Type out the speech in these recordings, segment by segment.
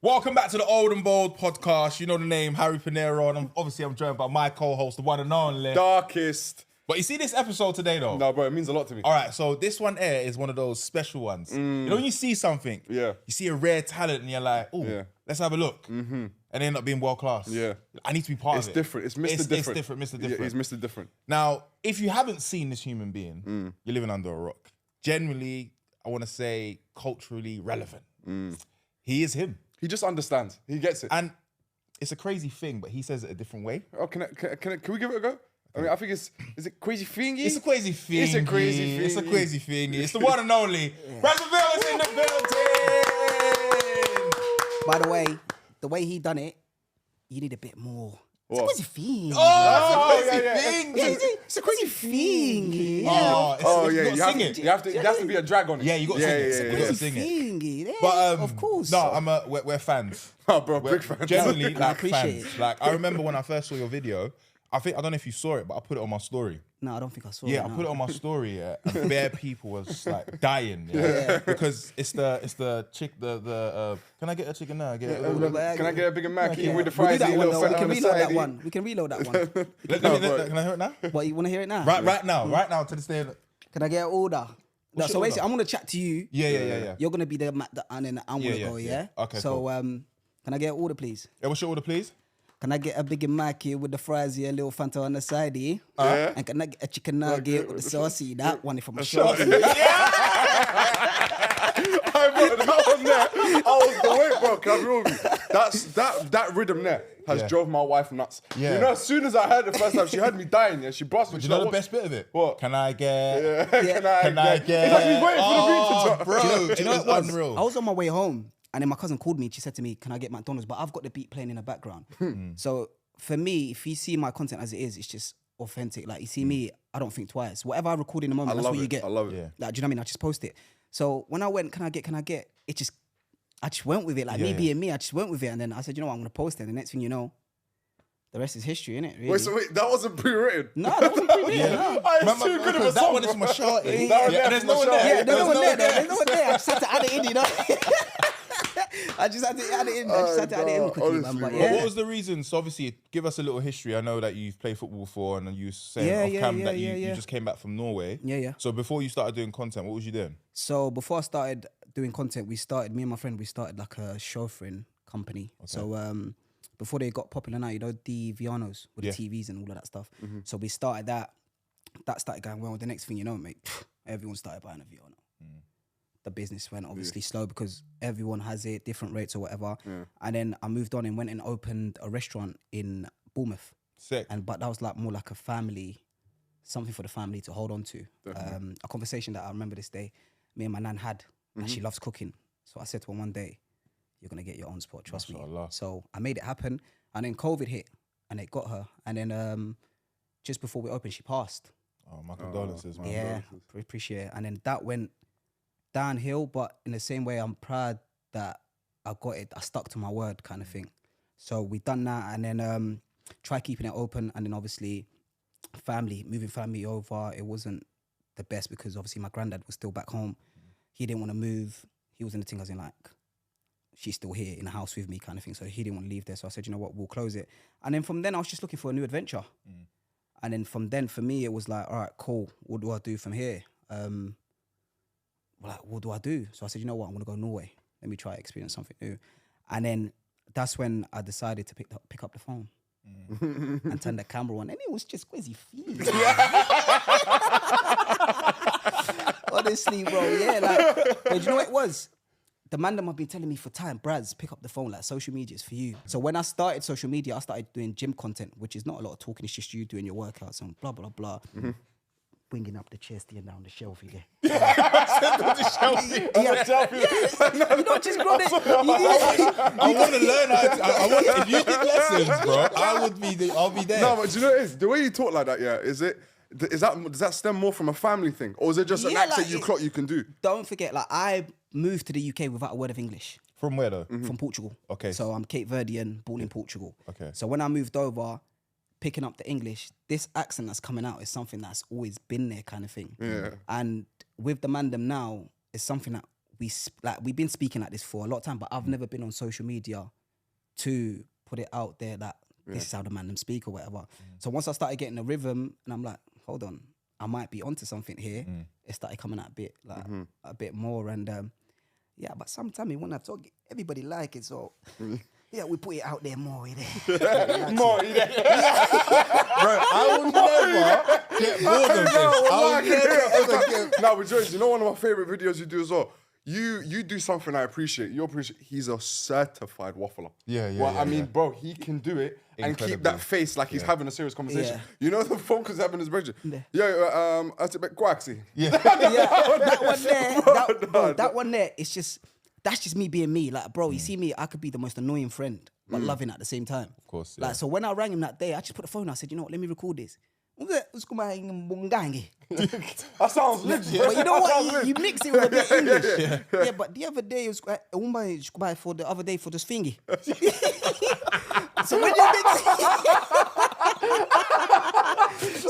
Welcome back to the Old and Bold podcast. You know the name, Harry Pinero, and I'm joined by my co-host, the one and only Darkest. But you see this episode today, though? No, bro, it means a lot to me. All right, so this one here is one of those special ones. You know when you see something, you see a rare talent, and you're like, oh, let's have a look. And they end up being world class. Yeah. I need to be part of it. It's different. It's Mr. Different. It's different, Mr. Different. Yeah, he's Mr. Different. Now, if you haven't seen this human being, you're living under a rock. Generally, I want to say culturally relevant. He is him. He just understands. He gets it. And it's a crazy thing, but he says it a different way. Oh, can we give it a go? I mean, I think is it Kuazzyy Fingy? It's a Kuazzyy Fingy. It's a Kuazzyy Fingy. It's a Kuazzyy Fingy. It's the one and only. Brazzaville is in the building. By the way he done it, you need a bit more. It's a Kuazzyy Fingy. Oh, yeah. It's a Kuazzyy Fingy. You sing it. You have to be a drag on it. Yeah, you got to sing it. You got to sing it. Fingy. But of course. No, we're fans. Oh, bro, big fan. Generally, I like appreciate fans. it. Like I remember when I first saw your video. I don't know if you saw it, but I put it on my story. No, I don't think I saw it. Yeah, I put it on my story, and bare people was like dying, because it's the chick, can I get a chicken now? Can I get a bigger Mac with the We'll fries? do that one, little though. We fella can on the reload that side? one. We can reload that one. Can I hear it now? What, you want to hear it now? Right now, to this day. Can I get an order? No, so basically, I'm going to chat to you. Yeah. You're going to be the and then I'm going to go, yeah? Okay, so, cool. can I get an order, please? Yeah, what's your order, please? Can I get a big Mac here with the fries here, a little Fanta on the side here? And can I get a chicken nugget with the saucy? That one from a short. I put that one there. I was the way, bro. Can I be real with you? That rhythm there has drove my wife nuts. Yeah. You know, as soon as I heard it the first time, she heard me dying. Yeah, she brought me. Do you know the best bit of it? What? Can I get? Can I get? It's like we waiting for the beat to drop. Bro, Do you know what it was? unreal. I was on my way home, and then my cousin called me. She said to me, "Can I get McDonald's?" But I've got the beat playing in the background. So for me, if you see my content as it is, it's just authentic. Like you see me, I don't think twice. Whatever I record in the moment, that's what you get. I love it. Yeah. Like, do you know what I mean? I just post it. So when I went, can I get? I just went with it. Like me being me, I just went with it. And then I said, you know what, I'm going to post it. And the next thing you know, the rest is history, innit? Really? Wait, that wasn't pre-written? No, that wasn't pre-written. No. It's too good of a that song, one is from a short. There's no one there. Yeah, there's no one there. There's no one there. I just had to add it in, you know? I just had to add it in. Quickly, man. But But what was the reason? So obviously, give us a little history. I know that you've played football before, and you saying off cam that you just came back from Norway. Yeah. So before you started doing content, what was you doing? So before I started doing content, me and my friend, we started like a chauffeuring company. Okay. So before they got popular now, you know, the Vianos with the TVs and all of that stuff. So we started that. That started going well. The next thing you know, mate, everyone started buying a Viano. The business went obviously slow because everyone has it, different rates or whatever. And then I moved on and went and opened a restaurant in Bournemouth. Sick. But that was like more like a family, something for the family to hold on to. A conversation that I remember this day, me and my nan had, and she loves cooking. So I said to her one day, you're going to get your own spot, trust me. So I made it happen. And then COVID hit and it got her. And then just before we opened, she passed. Oh, my condolences, man. Yeah, appreciate it. And then that went downhill, but in the same way, I'm proud that I got it. I stuck to my word, kind of thing. So we done that, and then try keeping it open, and then obviously, moving family over. It wasn't the best because obviously my granddad was still back home. He didn't want to move. He was in the thing as in like, she's still here in the house with me, kind of thing. So he didn't want to leave there. So I said, you know what, we'll close it. And then from then, I was just looking for a new adventure. And then from then, for me, it was like, all right, cool. What do I do from here? Like, what do I do? So I said, you know what, I'm going to go Norway. Let me try to experience something new. And then that's when I decided to pick up the phone and turn the camera on. And it was just Kuazzyy Fingy. Honestly, bro, yeah. Like, but you know what it was? The man them have been telling me for time, Braz, pick up the phone, like social media is for you. So when I started social media, I started doing gym content, which is not a lot of talking, it's just you doing your workouts and blah, blah, blah. Bringing up the chest and down the shelf again. The shelf. You know, just grow it. I want to learn how to, if you did lessons, bro, I'll be there. No, but do you know what it is? The way you talk like that, does that stem more from a family thing? Or is it just an accent you can do? Don't forget, like, I moved to the UK without a word of English. From where though? From Portugal. Okay. So I'm Cape Verdean, born in Portugal. Okay. So when I moved over, picking up the English, this accent that's coming out is something that's always been there, kind of thing. Yeah. And with the Mandem now, it's something that we've been speaking like this for a lot of time, but I've never been on social media to put it out there that this is how the man them speak or whatever. So once I started getting the rhythm, and I'm like, hold on, I might be onto something here. It started coming out a bit more, and yeah, but sometimes we want to talk. Everybody like it, so yeah, we put it out there more. More, Bro, I will never get bored of this. I will never ever get... Now, but George, you know one of my favorite videos you do as well? You do something I appreciate. He's a certified waffler. Well, I mean, bro, he can do it and keep that face like he's having a serious conversation. Yeah. You know the focus having his bridge. Yeah, I said, Kuazzyy. Yeah. That one there, that one there, that's just me being me. Like, bro, you see me, I could be the most annoying friend, but loving at the same time. Of course, Like, so when I rang him that day, I just put the phone. I said, you know what? Let me record this. That sounds legit. But you know what? You mix it with a bit English. Yeah, but the other day, it was for the other day for this Fingy. So when you mix,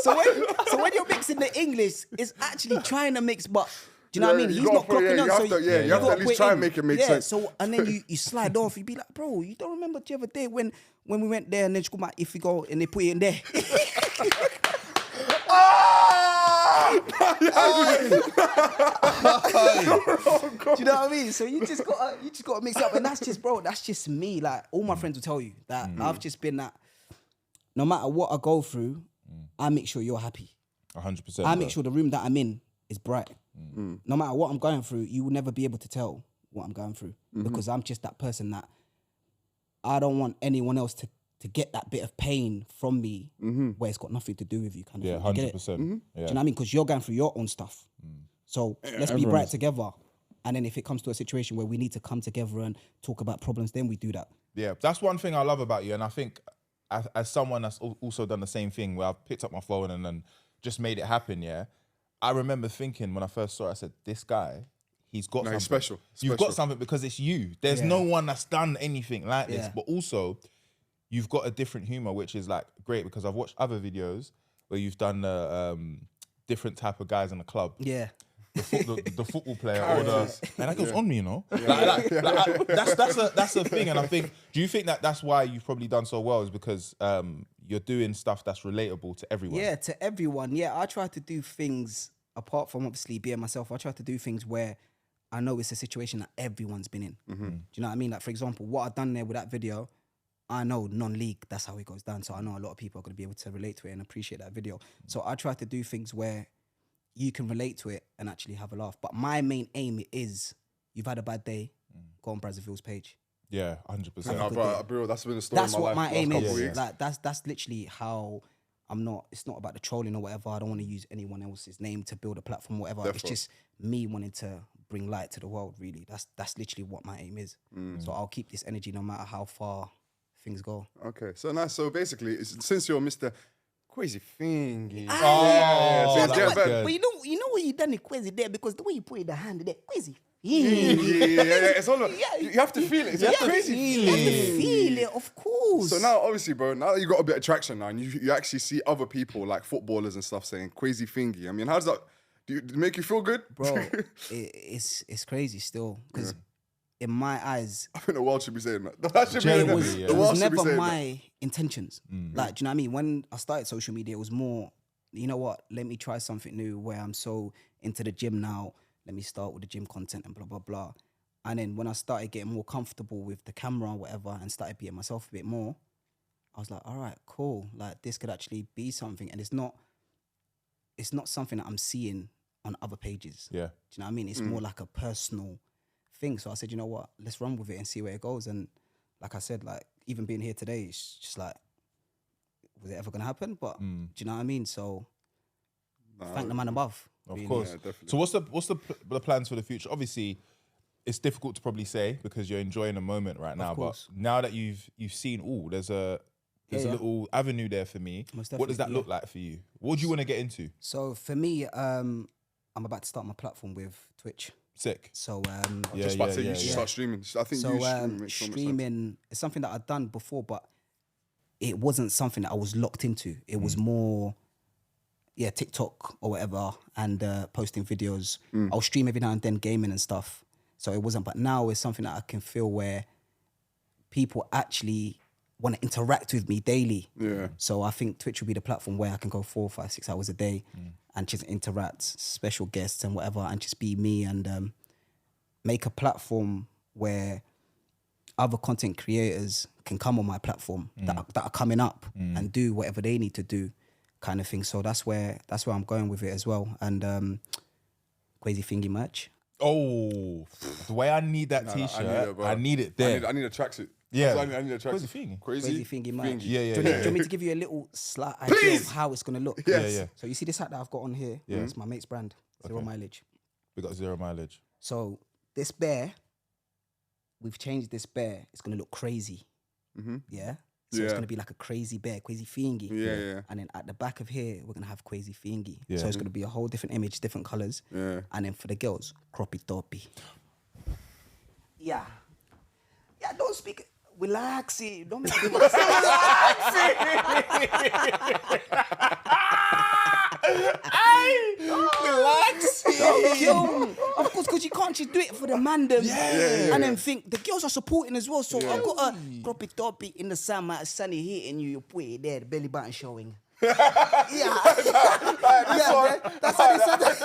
so when you're mixing the English, it's actually trying to mix, but do you know what I mean? He's not clocking on, so you have to at least try and make it make sense. So and then you slide off. You be like, bro, you don't remember the other day when we went there and then if you go and they put it in there. Do you know what I mean? So you just gotta mix it up, and that's just me. Like all my friends will tell you that I've just been that. No matter what I go through, I make sure you're happy. 100%. I make sure the room that I'm in is bright. No matter what I'm going through, you will never be able to tell what I'm going through because I'm just that person that I don't want anyone else to get that bit of pain from me where it's got nothing to do with you. Kind of thing. 100%. Do you know what I mean? Because you're going through your own stuff. So let's be bright together. And then if it comes to a situation where we need to come together and talk about problems, then we do that. Yeah, that's one thing I love about you. And I think as someone that's also done the same thing where I've picked up my phone and then just made it happen, yeah, I remember thinking when I first saw it, I said, this guy, he's got something. He's special. You've got something because it's you. There's no one that's done anything like this. But also, you've got a different humor, which is like great because I've watched other videos where you've done different type of guys in the club. Yeah. The football player or and that goes on me, you know. That's a thing, and I think. Do you think that that's why you've probably done so well? Is because you're doing stuff that's relatable to everyone? Yeah, to everyone. Yeah, I try to do things apart from obviously being myself. I try to do things where I know it's a situation that everyone's been in. Do you know what I mean? Like for example, what I've done there with that video, I know non-league, that's how it goes down. So I know a lot of people are going to be able to relate to it and appreciate that video. So I try to do things where you can relate to it and actually have a laugh. But my main aim is, you've had a bad day, go on Brazzaville's page. Yeah, 100%. Bro, that's been the story That's of my what life. my aim is. Weeks. Like that's literally how it's not about the trolling or whatever. I don't want to use anyone else's name to build a platform or whatever. Definitely. It's just me wanting to bring light to the world, really. That's literally what my aim is. So I'll keep this energy no matter how far things go. Okay, so nice. So basically, since you're Mr. Kuazzyy Fingy. But you know what you done in Kuazzyy there, because the way you put it, the hand there, Kuazzyy Fingy. It's all you have to feel it. It's crazy. You have to feel it, of course. So now, obviously, bro, now that you got a bit of traction now, and you actually see other people like footballers and stuff saying Kuazzyy Fingy. I mean, how does that? Do it make you feel good, bro? It's crazy still, because in my eyes, I think the world should be saying that. That should be it was never my intentions. Like, do you know what I mean? When I started social media, it was more, you know what? Let me try something new. Where I'm so into the gym now, let me start with the gym content and blah blah blah. And then when I started getting more comfortable with the camera or whatever, and started being myself a bit more, I was like, all right, cool. Like this could actually be something, and it's not something that I'm seeing on other pages. Yeah. Do you know what I mean? It's more like a personal thing. So I said, you know what? Let's run with it and see where it goes. And like I said, like even being here today, it's just like, was it ever gonna happen? But do you know what I mean? So thank the man above. Of really. course. Yeah, so what's the plans for the future? Obviously, it's difficult to probably say because you're enjoying the moment right now. But now that you've seen, there's a little avenue there for me. What does that look like for you? What do you want to get into? So for me, I'm about to start my platform with Twitch. Sick. So just about to say you should start streaming. I think streaming is something that I've done before, but it wasn't something that I was locked into. It was more, TikTok or whatever, and posting videos. I'll stream every now and then, gaming and stuff. So it wasn't, but now it's something that I can feel where people actually want to interact with me daily. Yeah. So I think Twitch will be the platform where I can go 4, 5, 6 hours a day and just interact, special guests and whatever, and just be me and make a platform where other content creators can come on my platform that are coming up and do whatever they need to do, kind of thing. So that's where I'm going with it as well. And Kuazzyy Fingy merch. Oh, the way I need that t-shirt, I need it there. I need a tracksuit. Yeah, I need a tracksuit. Kuazzyy Fingy merch. Yeah. Do you want me to give you a little slight idea of how it's gonna look? Yes. Yeah. So you see this hat that I've got on here? Yeah. It's my mate's brand, 0 mileage. We got 0 mileage. So this bear, we've changed this bear. It's gonna look crazy. Yeah. So it's gonna be like a crazy bear, Kuazzyy Fingy. Yeah. And then at the back of here, we're gonna have Kuazzyy Fingy. Yeah. So it's gonna be a whole different image, different colors. Yeah. And then for the girls, croppy toppy. Yeah. Yeah, don't speak. Relax it. Don't make me relax Of course, because you can't just do it for the man them and then think the girls are supporting as well. So I've got a croppy toppy in the summer, sunny heat, and you put it there, the belly button showing. That's how they said that.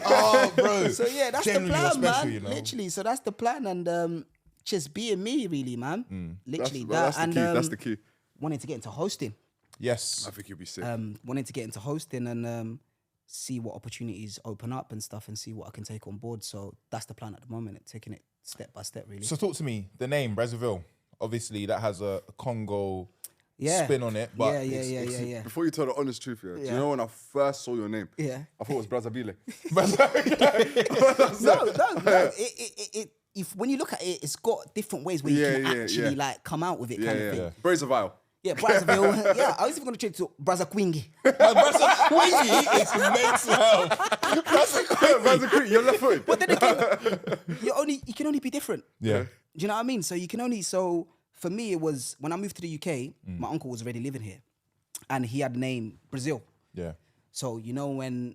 Oh, bro. So yeah, that's Generally, the plan, special, man. you know? Literally, so that's the plan, and just being me, really, man. Literally, That's the key. That's the key. Wanting to get into hosting. Yes. I think you'll be sick. Wanting to get into hosting and see what opportunities open up and stuff, and see what I can take on board. So that's the plan at the moment, taking it step by step, really. So talk to me. The name Brazzaville. Obviously, that has a Congo spin on it. But yeah. Before you tell the honest truth, do you know when I first saw your name? Yeah. I thought it was Brazzaville. No. If when you look at it, it's got different ways where you can actually like come out with it, kind of thing. Brazzaville. Yeah, Brazzaville. Yeah, I was even going to change to Kuazzyy Fingy. Kuazzyy is next level. Brazzaville, you're left footed. But then again, you can only be different. Yeah. Do you know what I mean? So you can only, so for me, it was, when I moved to the UK, my uncle was already living here. And he had the name Brazil. Yeah. So, you know, when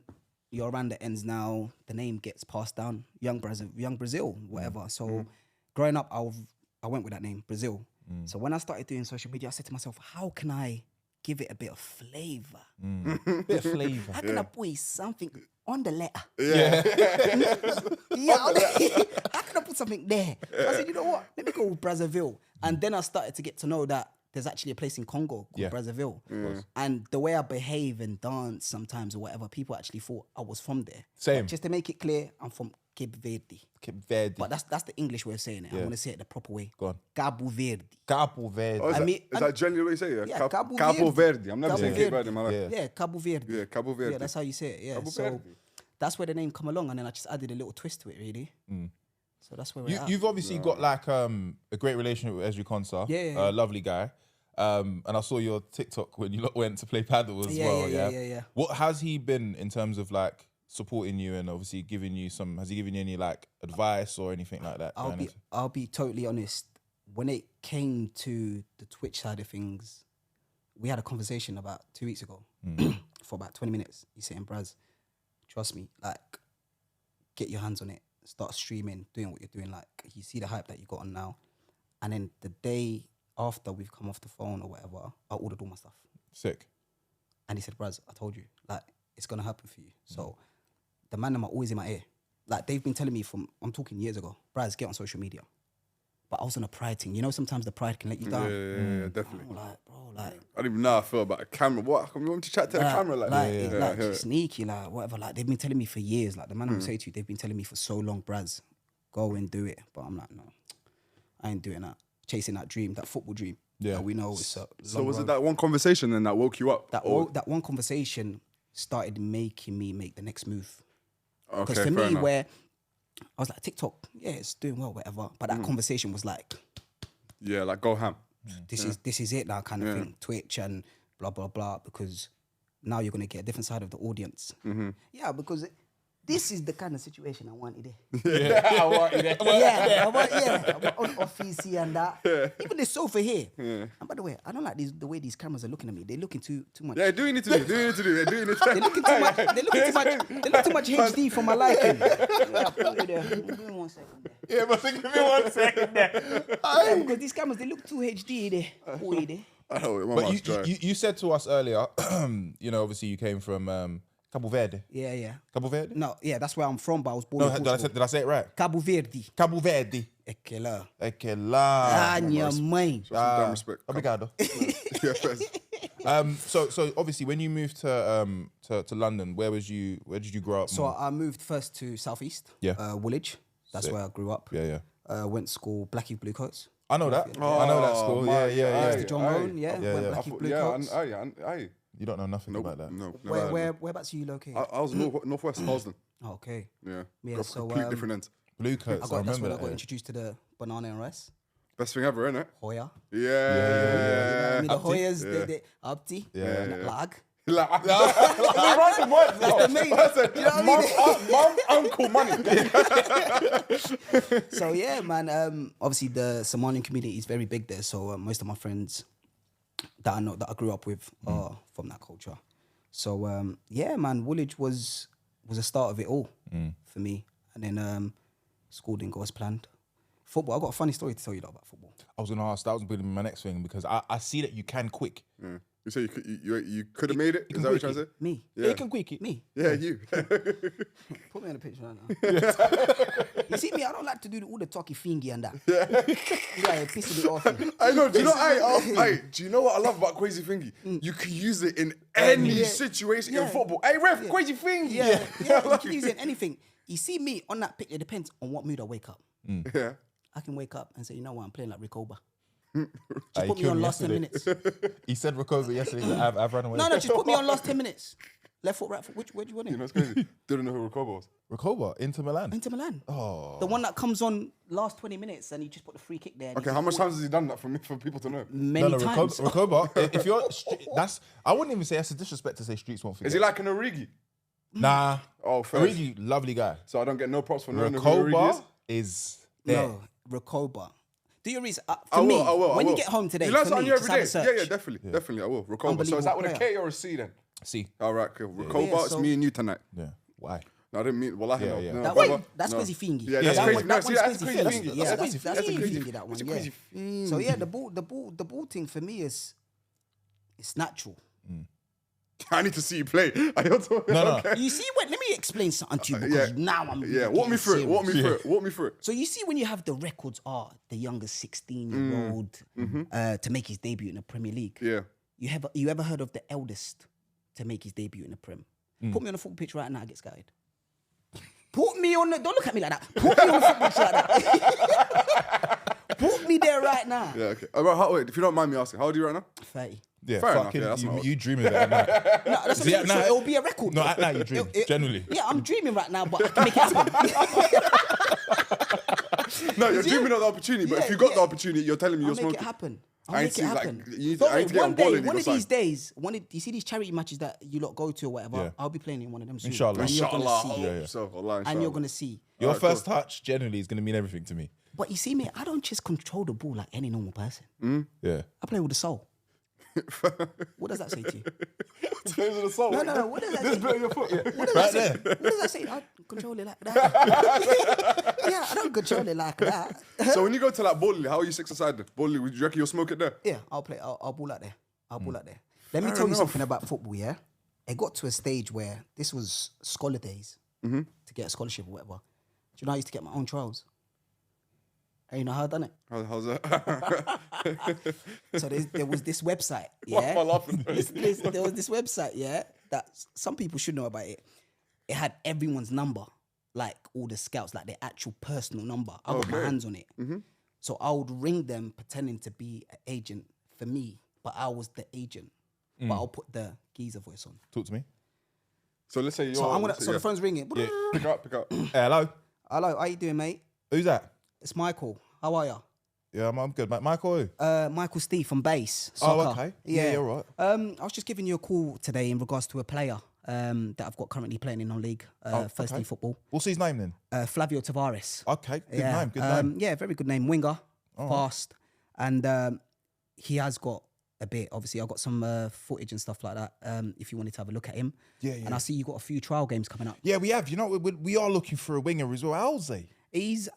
you're around the ends now, the name gets passed down, Young Brazil, whatever. So growing up, I went with that name, Brazil. So when I started doing social media, I said to myself, how can I give it a bit of flavor? Bit of flavor. How can I put something on the letter? Yeah. How can I put something there? So I said, you know what? Let me go with Brazzaville. And then I started to get to know that there's actually a place in Congo called Brazzaville. And the way I behave and dance sometimes or whatever, people actually thought I was from there. Same. But just to make it clear, I'm from Cape Verde. Cape Verde. But that's the English way of saying it. I want to say it the proper way. Go on. Cabo Verde. Cabo Verde. Oh, is that generally what you say? Yeah, Cabo Verde. I'm never saying Cape Verde in my life. Yeah, Cabo Verde. Yeah, Cabo Verde. Yeah, that's how you say it. Yeah. Cabo So Verde. that's where the name come along, and then I just added a little twist to it, really. So that's where we're at. You've obviously got like a great relationship with Ezri Konsa. Yeah. Lovely guy. And I saw your TikTok when you lot went to play paddle as well. Yeah. What has he been in terms of like supporting you and obviously giving you some? Has he given you any like advice or anything like that? I'll be totally honest. When it came to the Twitch side of things, we had a conversation about 2 weeks ago for about 20 minutes. He said, Braz, trust me, like, get your hands on it. Start streaming, doing what you're doing. Like, you see the hype that you got on now. And then the day after we've come off the phone or whatever, I ordered all my stuff. Sick. And he said, Braz, I told you, like, it's going to happen for you. So the man them are always in my ear. Like, they've been telling me I'm talking years ago, Braz, get on social media. But I was on a pride thing. You know, sometimes the pride can let you down. Yeah, definitely. I'm like, bro, like... I don't even know how I feel about a camera. What? You want me to chat to the camera like that? Like sneaky, like, whatever. Like, they've been telling me for years. Like, the man will say to you, they've been telling me for so long, Braz, go and do it. But I'm like, no, I ain't doing that. Chasing that dream, that football dream. Yeah. That we know it's a So was it that one conversation then that woke you up? That one conversation started making me make the next move. Because Okay, for fair me, enough. where I was like, TikTok, yeah, it's doing well, whatever. But that conversation was like, Yeah, like go ham. this is it now, kind of thing. Twitch and blah blah blah. Because now you're gonna get a different side of the audience. Yeah, because This is the kind of situation I wanted there. I want you there. I want on office here and that. Even the sofa here. And by the way, I don't like the way these cameras are looking at me. They're looking too much. Yeah, do you need to do? They're doing it. They're looking too much. They look too much HD for my liking. Yeah, put me there. Give me 1 second there. Yeah, but give me 1 second there. Yeah, because these cameras, they look too HD there. Boy, there. But you said to us earlier, you know, obviously you came from Cabo Verde. Yeah. Cabo Verde? No, yeah, that's where I'm from, but I was born in Portugal. Did I say it right? Cabo Verde. Cabo Verde. Aquela. Aquela. Minha mãe. Some respect. Obrigado. So obviously when you moved to London, where did you grow up? So I moved first to Southeast. Yeah. Woolwich. That's where I grew up. Yeah. Went to school, Blackie Blue Coats. I know that. I know that school. Yeah. Mr. John Rowan, went Blackie Blue Coats. You don't know nothing about that. No. Whereabouts are you located? I was northwest Halsden. Oh, okay. Yeah. So complete different ends. Blue Coats. That's when I got introduced to the banana and rice. Best thing ever, innit? Hoya. Yeah. The Hoyas, the Abti, Lag. That's the main. Mom, uncle, money. So yeah, man. Obviously the Somalian community is very big there. So most of my friends that I grew up with are from that culture. So yeah, man. Woolwich was the start of it all for me. And then school didn't go as planned. Football. I got a funny story to tell you about football. I was gonna ask. That was going to be my next thing because I see that you can quick. You say you could have made it? Is that what you're trying to say? Me. Yeah, you can quick it. Me. Yeah, you. Put me on a picture right now. You see me, I don't like to do all the talky fingy and that. Yeah, pissing me off. I know. Do you know? Do you know what I love about Kuazzyy Fingy? You can use it in any situation in football. Hey, ref, Kuazzyy Fingy. Yeah, you can use it in anything. You see me on that picture. It depends on what mood I wake up. Yeah. I can wake up and say, you know what, I'm playing like Recoba. Just put me on last 10 minutes. He said Recoba yesterday. I've run away. No, just put me on last 10 minutes. Left foot, right foot. Where do you want it? You know what's crazy? Didn't know who Recoba was. Recoba, Inter Milan. Inter Milan. Oh. The one that comes on last 20 minutes and you just put the free kick there. Okay, how much times has he done that for people to know? Many times. Recoba, if you're, I wouldn't even say that's a disrespect to say streets won't forget. Is he like an Origi? Nah. Oh, fair. Origi, lovely guy. So I don't get no props for knowing who Origi is there. No, Recoba. Do your research. For me, when you get home today, you learn something every day. Yeah, definitely, I will. Recoba. So is that with a K or a C then? C. All right, cool. Recoba, it's me and you tonight. Yeah. Why? No, I didn't mean. Well, I know. Yeah. That's Kuazzyy Fingy. Yeah, that's crazy. That's Kuazzyy Fingy. Yeah, that's Kuazzyy Fingy. That one. Yeah. So yeah, the ball thing for me is it's natural. I need to see you play. No. You see, let me explain something to you because now I'm. Yeah, walk me through it. Walk me through it. So you see, when you have the records, the youngest 16-year-old to make his debut in the Premier League. Yeah. You ever heard of the eldest to make his debut in the Prem? Put me on the football pitch right now, I get scouted. Put me on the. Don't look at me like that. Put me on the football pitch like that. Put me there right now. Yeah. Okay. Wait, if you don't mind me asking, how old are you right now? 30. Yeah, fair fucking, enough. Yeah, you dreaming of that now. No, that's what I'm saying. So it'll be a record. No, at night you dream, generally. Yeah, I'm dreaming right now, but I can make it happen. No, you're dreaming of the opportunity, but if you got the opportunity, you're telling me you're smoking. I'll make it happen. I need to get on ball in one of these days, you see these charity matches that you lot go to or whatever, I'll be playing in one of them soon. Inshallah. And you're going to see. And you're going to see. Your first touch generally is going to mean everything to me. But you see me, I don't just control the ball like any normal person. Yeah. I play with the soul. What does that say to you? Plays with the soul. No. What does that say? This bit of your foot. What does that say? What does that say? I control it like that. Yeah, I don't control it like that. So when you go to like bowling, how are you 6-a-side then? Bowling, would you reckon you'll smoke it there? Yeah, I'll play. I'll ball out there. Let me tell you something about football. Yeah, it got to a stage where this was scholar days to get a scholarship or whatever. Do you know I used to get my own trials? And you know how I done it? How's that? So there was this website, yeah. What am I laughing at? There was this website, yeah, that some people should know about it. It had everyone's number, like all the scouts, like their actual personal number. I got my hands on it. So I would ring them pretending to be an agent for me, but I was the agent. But I'll put the geezer voice on. Talk to me. So let's say you're... So the phone's ringing. Yeah. Pick up. Hey, hello. Hello, how you doing, mate? Who's that? It's Michael. How are you? Yeah, I'm good. Michael who? Michael Steve from Base Soccer. Oh, okay. Yeah, you're right. I was just giving you a call today in regards to a player that I've got currently playing in non-league, first team football. What's his name then? Flavio Tavares. Okay, good name. Yeah, very good name. Winger, fast, and he has got a bit. Obviously, I've got some footage and stuff like that. If you wanted to have a look at him, and I see you got a few trial games coming up. Yeah, we have. You know, we are looking for a winger as well. How old's he?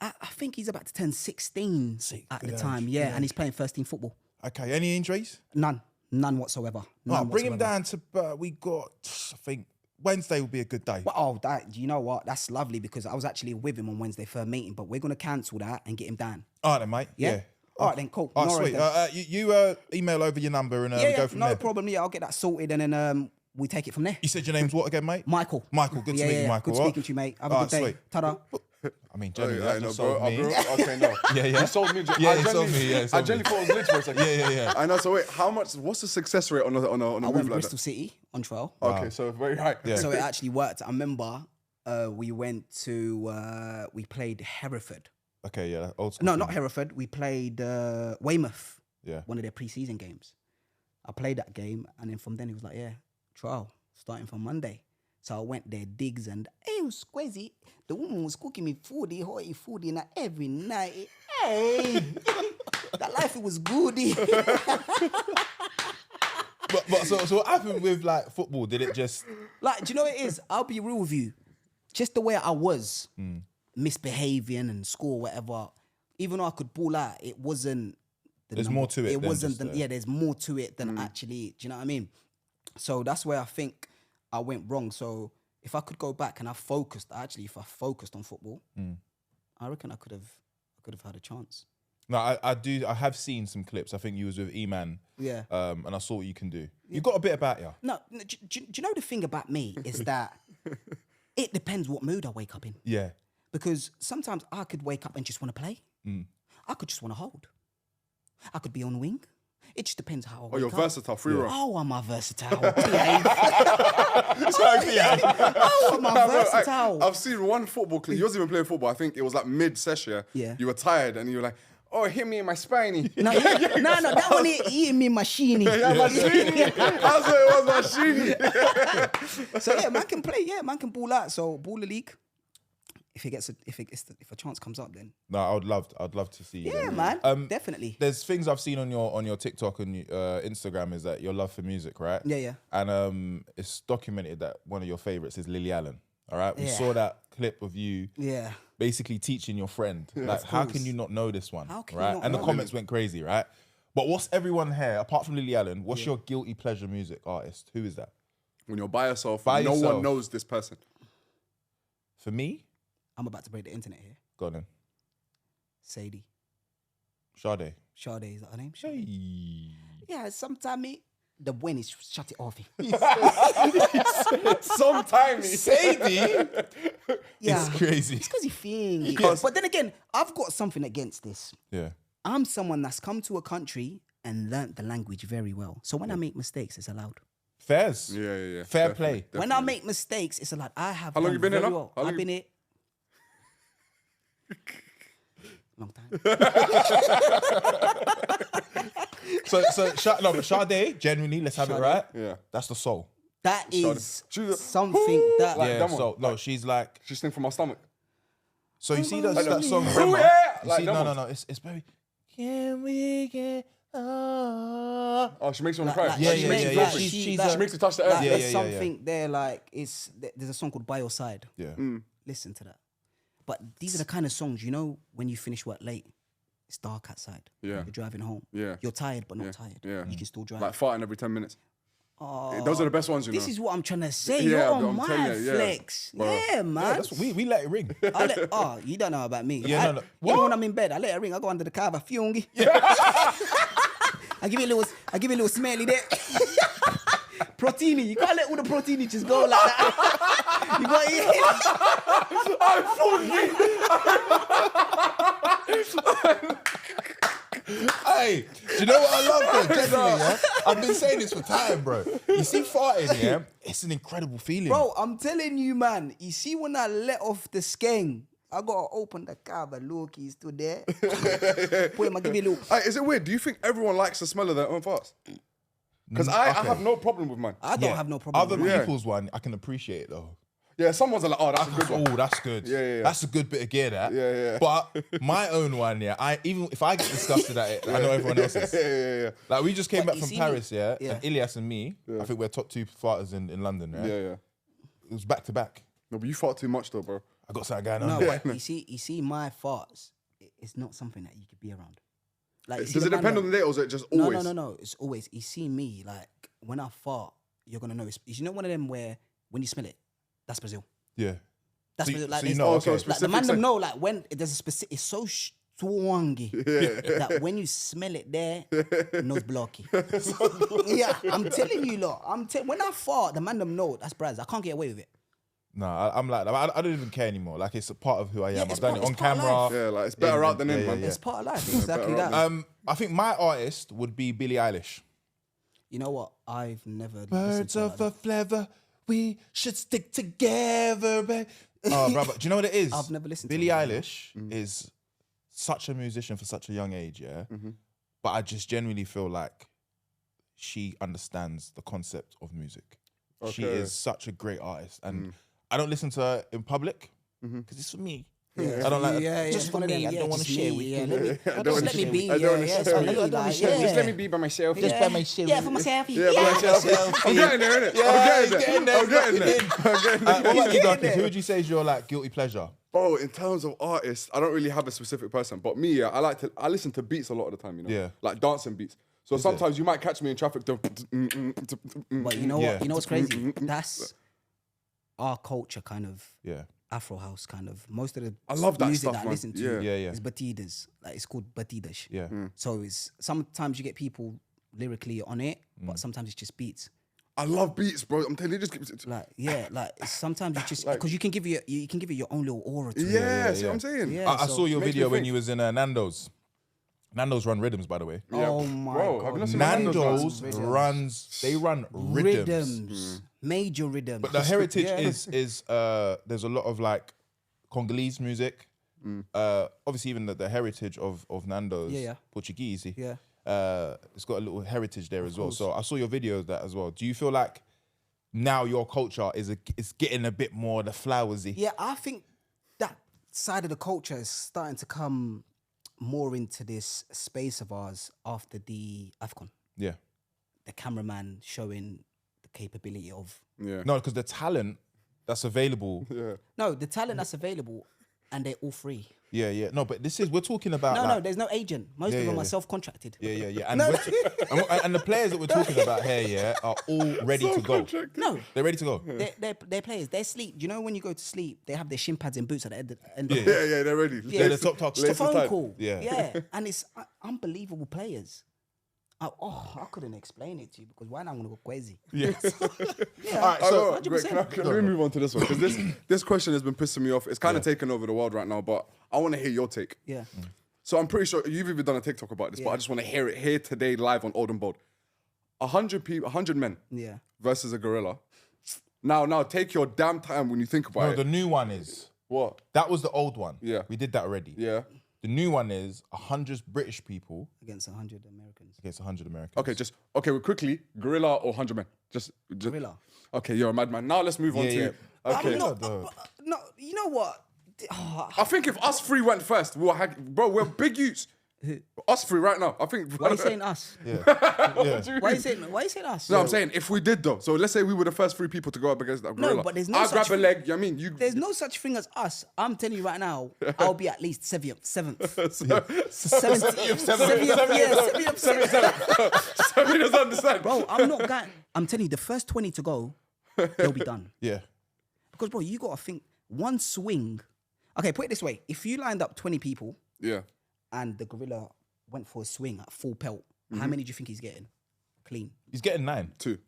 I think he's about to turn 16 at the time. Yeah, and he's playing first team football. Okay, any injuries? None whatsoever. Bring him down to. We got. I think Wednesday will be a good day. Well, you know what? That's lovely because I was actually with him on Wednesday for a meeting, but we're gonna cancel that and get him down. All right, then, mate. Yeah. All right, then, cool. Oh, sweet. You email over your number and go from there. No problem. Yeah, I'll get that sorted and then we take it from there. You said your name's what again, mate? Michael. Michael, good to meet you, Michael. Good speaking to you, mate. Have a good day. Sweet. Ta-da. I mean, generally, I know, bro. Okay, no. Yeah. You sold me. Yeah, you sold me. Yeah, I genuinely thought it was lit for a second. Yeah. I know. So wait, what's the success rate on a I move went like Bristol that? City on trial. Okay, so very high. Yeah. So it actually worked. I remember we went to, we played Hereford. Okay, yeah. Old school. No, not Hereford. We played Weymouth. Yeah. One of their pre-season games. I played that game, and then from then he was like, "Yeah, trial starting from Monday." So I went there, digs, and it was Kuazzyy. The woman was cooking me hotty food in every night. Hey, that life it was goody. But so what happened with like football? Did it just Like, do you know what it is? I'll be real with you. Just the way I was misbehaving and school, whatever. Even though I could ball out, it wasn't. There's more to it. It wasn't. There's more to it than actually. Do you know what I mean? So that's where I think I went wrong. So if I could go back and if I focused on football, I reckon I could have had a chance. No, I do. I have seen some clips. I think you was with E-Man. Yeah. And I saw what you can do. You got a bit about you. No, do you know the thing about me is that it depends what mood I wake up in. Yeah. Because sometimes I could wake up and just want to play. I could just want to hold. I could be on wing. It just depends how I wake up. You're versatile, free roll. Oh, am I versatile? Am I versatile? I've seen one football clip. You wasn't even playing football. I think it was like mid-session. Yeah. You were tired and you were like, oh, hit me in my spiny. No, that one hit me machine. Machine. That's what it was, machine. So yeah, man can play. Yeah, man can ball out. So ball the league. If a chance comes up, then No, I'd love to see you. yeah, then. man, definitely. There's things I've seen on your TikTok and Instagram is that your love for music, right? Yeah. And it's documented that one of your favorites is Lily Allen. All right, we saw that clip of you. Yeah. Basically teaching your friend. Like, how can you not know this one? How can right? you not And the know comments went crazy, right? But what's everyone here, apart from Lily Allen, what's your guilty pleasure music artist? Who is that? When you're by yourself, By no yourself. one knows this person. For me, I'm about to break the internet here. go on then. Sadie. Sade. Sade, is that her name? Hey. Yeah, sometimes the when is shut it off. Sometimes. Sadie? Yeah. It's crazy. It's because he thinks. Because- But then again, I've got something against this. Yeah. I'm someone that's come to a country and learnt the language very well. So when I make mistakes, it's allowed. Fairs. Yeah. Fair Definitely, play. definitely. When I make mistakes, it's allowed. I have. How long done you been here very now? well. How long I've you- been here. Long time. So but Sade, genuinely, let's have it right. Yeah. That's the soul. That is She's something that. Like, Yeah. that one. So no, she's like. She's singing from my stomach. So you see that song? Yeah. Rema? You Like see, that one. no. It's very. Can we get? Oh, she makes you want to cry. Like, Yeah, she yeah, makes yeah, like, yeah. she- She's like- She makes you touch the earth. like, Yeah, there's yeah, yeah, something there. Like there's a song called "By Your Side." Yeah. Listen to that. But these are the kind of songs, you know, when you finish work late, it's dark outside. Yeah. You're driving home. Yeah. You're tired, but not tired. Yeah. You can still drive. Like farting every 10 minutes. Oh, Those are the best ones, you know. this is what I'm trying to say. Yeah, You're on I'm telling my you, yeah. flex. Bro. Yeah, man. Yeah, that's, we let it ring. You don't know about me. Yeah, no. Even when I'm in bed, I let it ring. I go under the cover, Fingy. I give it a little smelly there. Proteiny. You can't let all the proteiny just go like that. You got Hey, do you know what I love, bro? Genuinely, yeah? I've been saying this for time, bro. You see farting, yeah? It's an incredible feeling. Bro, I'm telling you, man. You see when I let off the skeng, I gotta open the cover. Look, he's still there. Put him, I give you a look. Hey, is it weird? Do you think everyone likes the smell of their own farts? Because I have no problem with mine. I don't have no problem. Other people's one, I can appreciate though. Yeah, someone's like, oh, that's a good one. Oh, that's good. Yeah. That's a good bit of gear, that. Yeah. But my own one, even if I get disgusted at it, I know everyone else is. Yeah. Like, we just came back from Paris, Yeah. and Ilias and me, I think we're top 2 farters in London, right? Yeah. It was back to back. No, but you fart too much though, bro. I got something going on. No, but you see, my farts, it's not something that you could be around. Like, Does it depend on the day, or is it just always? No. It's always. You see me, like, when I fart, you're gonna know. You know one of them where when you smell it, that's Brazil. Yeah. That's so, Brazil. Like, so you know, okay. Like, the man them know, like, when there's a specific, it's so strongy that when you smell it there, nose blocky. Yeah, I'm telling you, lot. When I fart, the man them know that's Braz. I can't get away with it. No, I'm like, I don't even care anymore. Like, it's a part of who I am. I've done it on part of camera. life. Yeah, like, it's better out than in, man. It's part of life, exactly that. I think my artist would be Billie Eilish. You know what? I've never Birds of a feather, we should stick together, babe. Oh, brother, do you know what it is? I've never listened to Billie Eilish is such a musician for such a young age, yeah? But I just genuinely feel like she understands the concept of music. Okay. She is such a great artist. And I don't listen to her in public because it's for me. Yeah. I don't like just for me. I don't want to share with you. Just let me be. Just let me be by myself. Just by myself. Yeah, for myself. Yeah, by myself. I'm getting there, innit? I'm getting there. What about you, Darkins? Who would you say is your like guilty pleasure? Bro, in terms of artists, I don't really have a specific person. But me, I listen to beats a lot of the time, you know? Yeah. Like dancing beats. So sometimes you might catch me in traffic. But you know what? You know what's crazy? That's our culture, kind of. Yeah. Afro house, kind of. Most of the I love that music stuff, that I man. listen to Yeah. is batidas. Like, it's called batidas. Yeah. So it's sometimes you get people lyrically on it, but sometimes it's just beats. I love beats, bro. I'm telling you, just keep like sometimes you just because you can give it your own little aura to it. Yeah, see what I'm saying? Yeah, I saw your video when you was in Nando's. Nando's run rhythms, by the way. Yeah. Oh my God. Nando's they run rhythms. Major rhythms. But the heritage is there's a lot of like Congolese music. Obviously even the heritage of Nando's Portuguese. Yeah. It's got a little heritage there as well. So I saw your video of that as well. Do you feel like now your culture is getting a bit more the flowersy? Yeah, I think that side of the culture is starting to come more into this space of ours after the AFCON. Yeah. The cameraman showing the capability of... Yeah. No, because the talent that's available... Yeah. No, the talent that's available, and they're all free. Yeah. No, but we're talking about... No, there's no agent. Most of them are self-contracted. Yeah. And, and the players that we're talking about here, are all ready to go. No. They're ready to go. They're players. They're sleep. You know when you go to sleep, they have their shin pads and boots at the end of Yeah, they're ready. Yeah, the top talk. It's a phone call. Yeah. And it's unbelievable players. I couldn't explain it to you because why not? I'm going to go Kuazzyy. Yeah. All right, so can we move on to this one? Because this question has been pissing me off. It's kind of taken over the world right now, but I want to hear your take. Yeah. So I'm pretty sure you've even done a TikTok about this, but I just want to hear it here today live on Old and Bold. 100 men versus a gorilla. Now take your damn time when you think about it. No, the new one is... What? That was the old one. Yeah. We did that already. Yeah. The new one is 100 British people against 100 Americans. Against 100 Americans. Okay, well, quickly, gorilla or 100 men? Just gorilla. Okay, you're a madman. Now let's move on to... Okay. No, you know what? I think if us three went first, we're big youths. Us three right now. I think. Why are you saying us? Yeah. Why are you saying us? No, I'm saying if we did though. So let's say we were the first 3 people to go up against that gorilla. No, but there's no I'll such grab a leg. You know what I mean? There's no such thing as us. I'm telling you right now, I'll be at least 7th. 7th. 7 doesn't understand. Bro, I'm not going. I'm telling you, the first 20 to go, they'll be done. Yeah. Because bro, you gotta think one swing. Okay, put it this way: if you lined up 20 people, and the gorilla went for a swing at full pelt, how many do you think he's getting? Clean. He's getting 9. 2.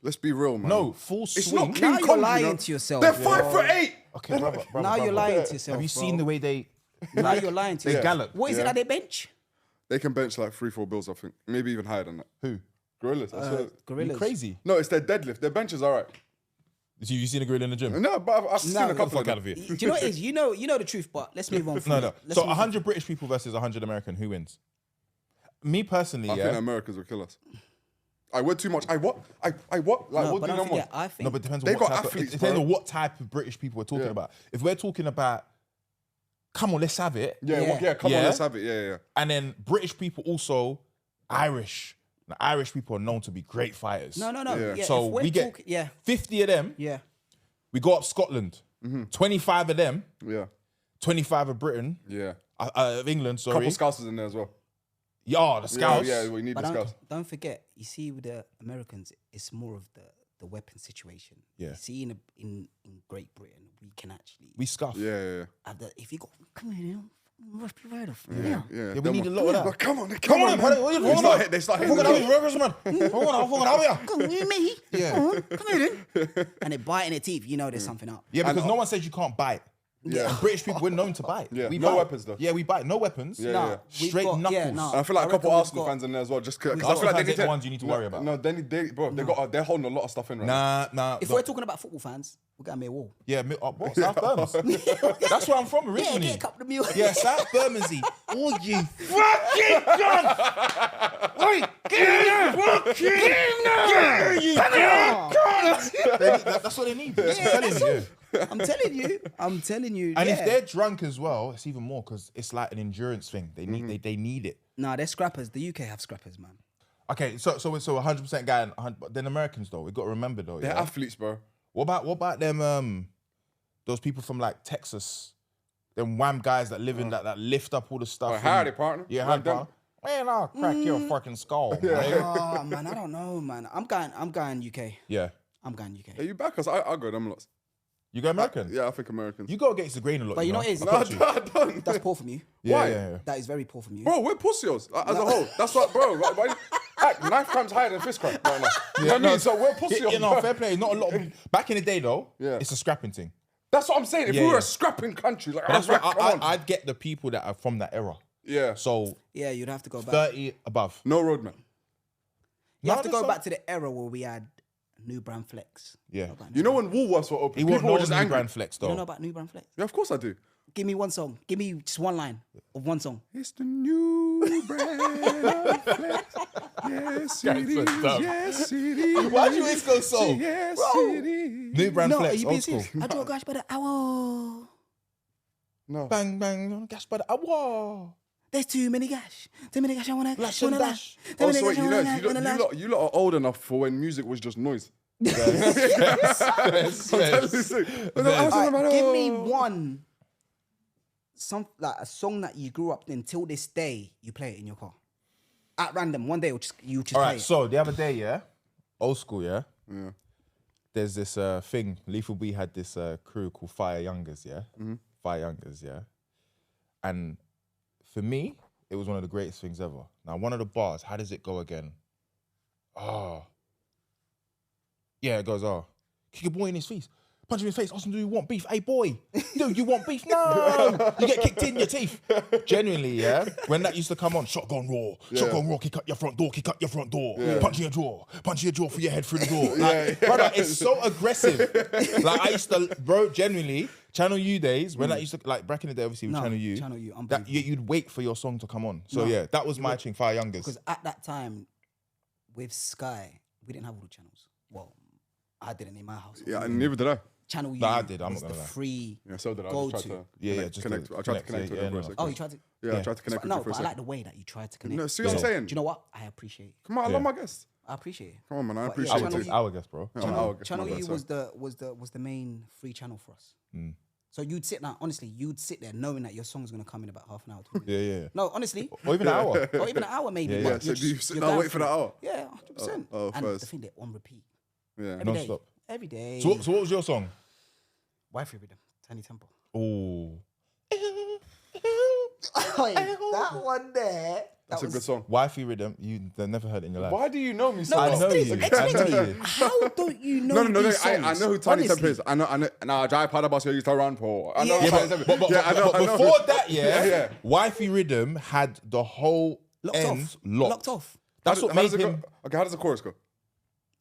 Let's be real, man. No, full swing. It's not King now Kong, you're lying to yourself. They're 5'8". Okay, brother. Now you're lying to yourself. Have you seen the way they? Now you're lying to yourself. They gallop. What is it that they bench? They can bench like 3-4 bills, I think. Maybe even higher than that. Who? Gorillas. Gorillas. You crazy. No, it's their deadlift. Their bench is all right. You seen a gorilla in the gym? No, but I've seen a couple out of Do you know what it is? You know the truth, but let's move on. No. So 100 British people versus 100 American. Who wins? Me personally, I think the Americans will kill us. I wear too much. I what? Like, No, what but do you don't know more? forget, I think No, but it depends They on what got type athletes, it depends bro. on what type of British people we're talking about. If we're talking about, come on, let's have it. Come on, let's have it. Yeah. And then British people also, Irish. The Irish people are known to be great fighters. No. Yeah. Yeah, So if we're we get talking, yeah, 50 of them. yeah. We go up Scotland. 25 of them. Yeah. 25 of Britain. Yeah. Of England, sorry. Couple Scousers in there as well. Yeah, the Scouts. Yeah, we need But the Scouts. don't forget, you see, with the Americans, it's more of the weapon situation. Yeah. You see, in Great Britain, we can actually. We scuff. Yeah. Have the, if you go, come here, you know, must be right off. Yeah. Yeah, we need a lot of that. But come on, man. Come on, man. They start hitting the Come with me. Yeah. Come here then. And they bite in their teeth. You know there's something up. Yeah, because no one says you can't bite. Yeah. And British people, we're known to bite. Yeah. We No bite. weapons, though. Yeah, we bite. No weapons. Yeah. we've Straight got- knuckles. yeah, no. And I feel like a couple reckon we've Arsenal got- fans in there as well. Just 'cause I Arsenal feel like fans they ain't need the ones you need to worry about. No, they're holding a lot of stuff in right now. Nah. If we're talking about football fans, we got a wall. Yeah, what? South Birmingham. That's where I'm from originally. Yeah, get a couple of meals. Yeah, South Bermondsey. Oh, you fucking cunt! Wait, get in there! Get in there! You cunt! That's what they need. I'm telling you. And yeah. if they're drunk as well, it's even more because it's like an endurance thing. They need they need it. Nah, they're scrappers. The UK have scrappers, man. Okay, so 100% guy, but then Americans though, we got to remember though. They're yeah? athletes, bro. What about them? Those people from like Texas, them wham guys that live in that lift up all the stuff. Howdy, partner. Yeah, Like howdy, partner. Man, I'll crack your fucking skull. Right? Oh man, I don't know, man. I'm going UK. Yeah. I'm going UK. Are you back? Cause I go them lots. You go American? Yeah, I think Americans. You go against the grain a lot. But you know what it is? No, I don't. That's poor from you. Why? Yeah. That is very poor from you. Bro, we're pussios as a whole. That's what, bro. Like, knife crime's higher than fist crime right now. You know what I mean? So we're pussios. You know, fair play. Not a lot of back in the day though. Yeah. It's a scrapping thing. That's what I'm saying. If we were a scrapping country, like, That's why come on. I'd get the people that are from that era. Yeah. So Yeah, you'd have to go back. 30 above. No roadman. You have to that's go not- back to the era where we had New Brand Flex. Yeah. You know when Woolworths were open, He people won't were know just the angry. brand flex You don't know though. about New Brand Flex? Yeah, of course I do. Give me one song. Give me just one line of one song. It's the new brand of Flex. Yes, it Guys are is. dumb. Yes, it is. Why do you always go so? Yes, Bro. it is. New brand No, are flex, you old being school. serious? I draw gosh by the hour. No. Bang bang, gas by the whoa. There's too many gash. Too many gash. I wanna Lash wanna and lash. dash. Too many Also, gash, I you know, wanna lash. you lot are old enough for when music was just noise. Yes. Alright, give me one. Like a song that you grew up in till this day. You play it in your car at random. One day you just All play right, it. so the other day, yeah, old school, yeah. Yeah. There's this thing. Lethal B had this crew called Fire Youngers, yeah. Fire Youngers, yeah. And for me, it was one of the greatest things ever. Now, one of the bars, how does it go again? Oh. Yeah, it goes, kick a boy in his face. Punch him in his face. Austin, do you want beef? Hey, boy. Do you want beef? No. You get kicked in your teeth. Genuinely, yeah. When that used to come on, shotgun raw, kick up your front door, punch in your jaw, for your head through the door. Like, brother, it's so aggressive. Like, I used to, bro, genuinely, Channel U days, when that used to, like, back in the day, obviously, with Channel U, that, you'd wait for your song to come on. So, yeah, that was my thing, Fire Youngers. Because at that time, with Sky, we didn't have all the channels. Well, I didn't in my house. Yeah, and neither did I. Channel U I did, I'm was not the gonna lie. free Yeah, so did I. go I just to. tried to Just connect. to I tried to connect with yeah, them for a no. second. Oh, you tried to? Yeah, I tried to connect with No, them for a but I second. like the way that you tried to connect. No, see what I'm saying? Do you know what? I appreciate it. Come on, I love my guests. I appreciate it. Come on, man, I But appreciate yeah, it. Channel too. U- Our guest, bro. Yeah, Channel, our guest, Channel my bad, U sorry. was the main free channel for us. So you'd sit there, honestly, you'd sit there knowing that your song's gonna come in about half an hour. 20 minutes. Yeah. No, honestly, Or even an hour. or even an hour maybe. Yeah, but yeah. So you're do you just- sit you're down going wait for through the it. hour? Yeah, 100%. Oh, and first. the thing that on repeat Yeah. every day. Non-stop. Every day. So what was your song? Wifey rhythm, Tiny Temple. Oh. That one there. That's a good song. Wifey Rhythm, you've never heard it in your life. Why do you know me so No, I well? know explain, you. explain I to know me. you. How don't you know No. these songs? I know who Tiny Honestly. Temple is. I know. Nah, Jai Padabas used to run for. I know. Yeah, Tiny Temple. But Yeah, I know. before that, yeah, Yeah. Wifey Rhythm had the whole Locked ends off. locked. Locked off. That's what How does made it him. go? Okay, how does the chorus go?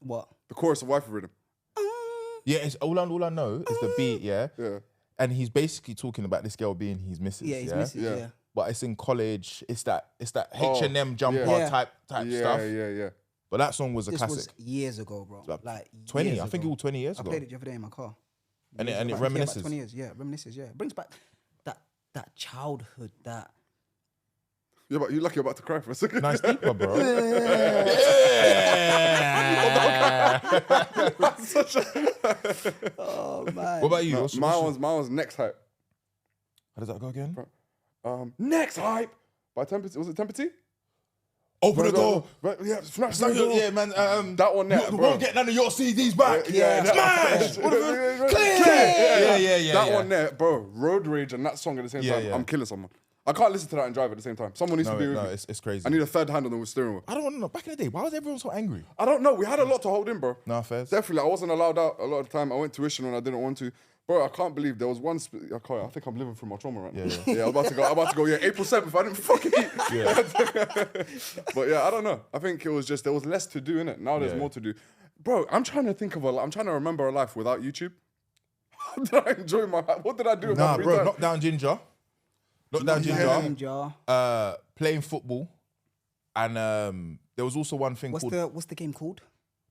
What? The chorus of Wifey Rhythm. Yeah, it's all I know is the beat, yeah. Yeah. And he's basically talking about this girl being his missus. Yeah, he's missing. Yeah. Yeah. But it's in college. It's that Oh, H&M jumper yeah. type Yeah, stuff. yeah. But But that song was a this classic. was years ago, bro. Like 20, I think it was 20 years ago. I played it the other day in my car. And it About reminisces. 20 years, yeah, reminisces, yeah. It brings back that childhood, that... You're lucky you're about to cry for a second. Nice deeper, bro. Oh, man. What about you? No, mine was Next Hype. How does that go again? Next Hype by Tempest. Was it Tempest? Open the door. Yeah, smash that door. Yeah, man. That one there, We bro. won't get none of your CDs back. Yeah. Smash! Clear! Yeah. That one there, bro. Road Rage and that song at the same time. Yeah. I'm killing someone. I can't listen to that and drive at the same time. Someone needs to be with me. it's crazy. I need a third hand on the steering wheel. I don't want to know. Back in the day, why was everyone so angry? I don't know. We had a lot to hold in, bro. Nah, fairs. Definitely. I wasn't allowed out a lot of the time. I went tuition when I didn't want to. Bro, I can't believe there was one... I think I'm living through my trauma right now. Yeah, I'm about to go, April 7th. I didn't fucking eat. But yeah, I don't know. I think it was just, there was less to do, innit? Now there's more to do. Bro, I'm trying to think of I'm trying to remember a life without YouTube. How did I enjoy my... What did I do with my free time? Knock down Ginger. Playing football. And there was also one thing called... What's the game called?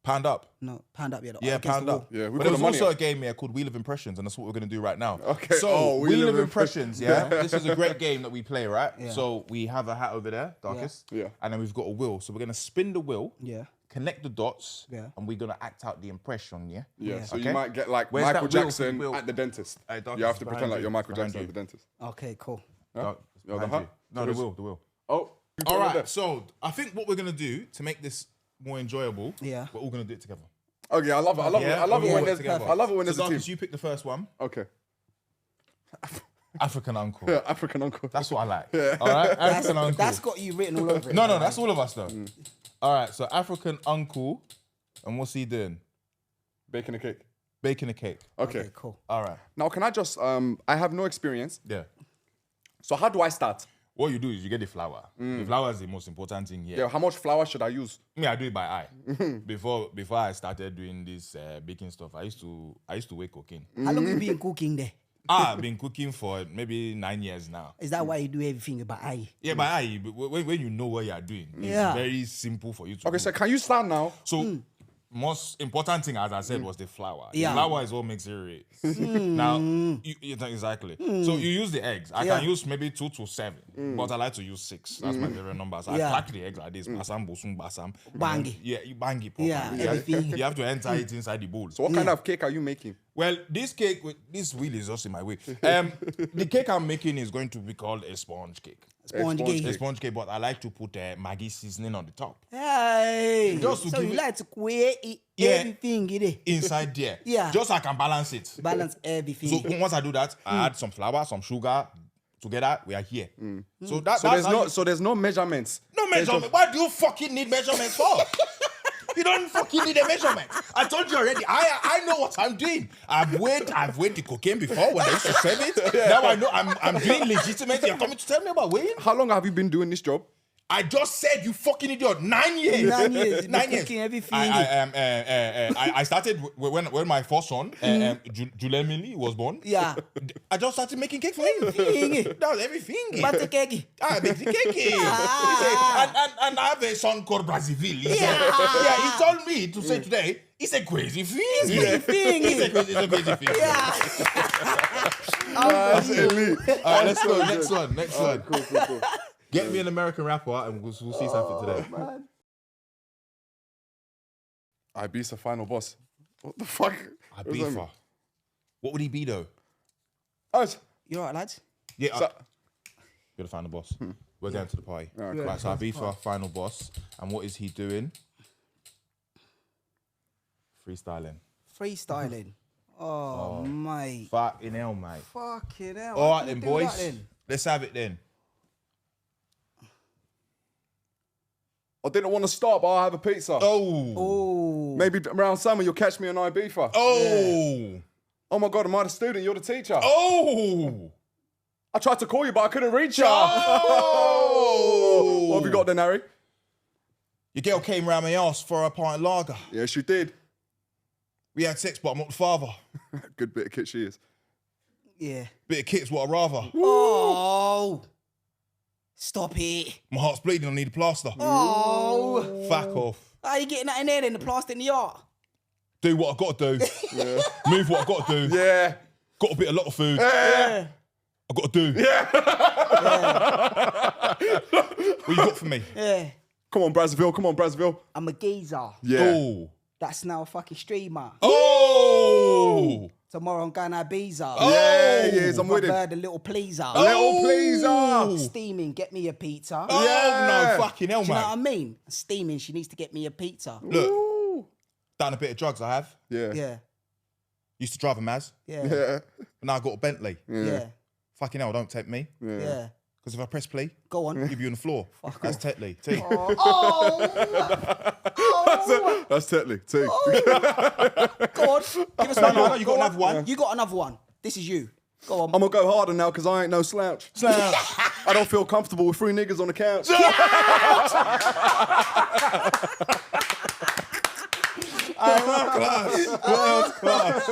Pound Up. No, Pound Up, yeah. Yeah, Pound Up. Yeah, but there was also a game here called Wheel of Impressions, and that's what we're going to do right now. Okay. So, Wheel of Impressions, yeah? This is a great game that we play, right? Yeah. So, we have a hat over there, Darkest. Yeah. And then we've got a wheel. So, we're going to spin the wheel. Yeah. Connect the dots. Yeah. And we're going to act out the impression, yeah? Yeah. So, okay? you might get like Where's Michael that wheel Jackson wheel? at the dentist. Darkest, You have to pretend like you're Michael behind Jackson you. at the dentist. Okay, cool. Huh? Yo, the hat? No, the wheel. Oh. All right. So, I think what we're going to do to make this more enjoyable, Yeah. we're all going to do it together. Okay, I love it. I love it when there's a team. Darkest, you pick the first one. Okay. African uncle. Yeah, African uncle. That's what I like. Yeah. All right, African uncle. That's got you written all over it. No, that's all of us though. All right, so African uncle, and what's he doing? Baking a cake. Baking a cake. Okay, cool. All right. Now, can I just, I have no experience. Yeah. So how do I start? What you do is you get the flour. The flour is the most important thing here. Yeah, how much flour should I use? Me, I do it by eye. Before I started doing this baking stuff, I used to weigh cocaine. How long have you been cooking there? I've been cooking for maybe 9 years now. Is that why you do everything by eye? Yeah, by eye. But when you know what you are doing, it's very simple for you to. Okay, do. so can you stand now? So most important thing, as I said, was the flour. Yeah. The flour is what makes it rich. Now, exactly. So you use the eggs. I can use maybe 2 to 7, but I like to use 6. That's my favorite number. So I crack the eggs like this. Basam, bosum, basam. Bang it. Yeah, you bang it properly. Yeah, everything. You have to enter it inside the bowl. So what kind of cake are you making? Well, this cake, this wheel is just in my way. The cake I'm making is going to be called a sponge cake. Sponge Sponge cake. A sponge cake, but I like to put Maggi seasoning on the top. Hey. Just to So give you it- like to create Yeah. everything, it? Inside there. Yeah. Just so I can balance it. Balance everything. So once I do that, I add some flour, some sugar. Together, we are here. So that's There's no measurements. no measurement. Why do you fucking need measurements for? You don't fucking need a measurement. I told you already. I know what I'm doing. I've weighed the cocaine before when I used to serve it. Now I know I'm doing legitimate. You're coming to tell me about weighing? How long have you been doing this job? I just said, you fucking idiot. 9 years. 9 years. 9 years. Cooking everything. I started when my first son, Julemili, was born. Yeah. I just started making cake for him. Fingy. That was everything. Butter cake. I make the cake. And I have a son called Brazzaville. He told me to say today, it's a crazy thing. It's a crazy thing. That's elite. All right, let's go. Next one. Cool. Get me an American rapper and we'll see something today. Ibiza final boss. What the fuck? Ibiza. What would he be though? Us. You alright, lads? Yeah, So- you're the final boss. We're going to the party. Alright, Right, so Ibiza, final boss. And what is he doing? Freestyling. Freestyling. Oh, mate. Fucking hell, mate. Fucking hell. All How right can then, you do boys. that then? Let's have it then. I didn't want to start, but I'll have a pizza. Oh. Maybe around summer you'll catch me on Ibiza. Oh my God, am I the student? You're the teacher. Oh. I tried to call you, but I couldn't reach you. Oh. What have you got then, Harry? Your girl came round my house for a pint of lager. Yes, you did. We had sex, but I'm not the father. Good bit of kit she is. Yeah. Bit of kits, what I rather. Oh. Stop it. My heart's bleeding, I need a plaster. Oh. Fuck off. How you getting that in there then? The plaster in the yard. Do what I got to do. Yeah. Move what I got to do. Yeah. Got a bit a lot of food. Yeah. I got to do. Yeah. What you got for me? Yeah. Come on, Brazzaville. Come on, Brazzaville. I'm a geezer. Yeah. Oh. That's now a fucking streamer. Oh. Tomorrow I'm going to Ibiza. Yeah, yes, I'm with him. The little pleaser. Little pleaser. Steaming, get me a pizza. Oh, Yeah. no, fucking hell, Do you know what I man. mean? Steaming, she needs to get me a pizza. Look, Ooh. done a bit of drugs, I have. Yeah. Yeah. Used to drive a Maz, Yeah. Yeah. but now I got a Bentley. Yeah. Fucking hell, don't tempt me. Yeah. Yeah. Because if I press play, Go on. give you on the floor. That's Tetley. T. That's Tetley. T. Go on. Give us No, one no, more. no, you Go got on. another one. You got another one. This is you. Go on. I'm gonna go harder now because I ain't no slouch. I don't feel comfortable with 3 niggas on the couch. Class.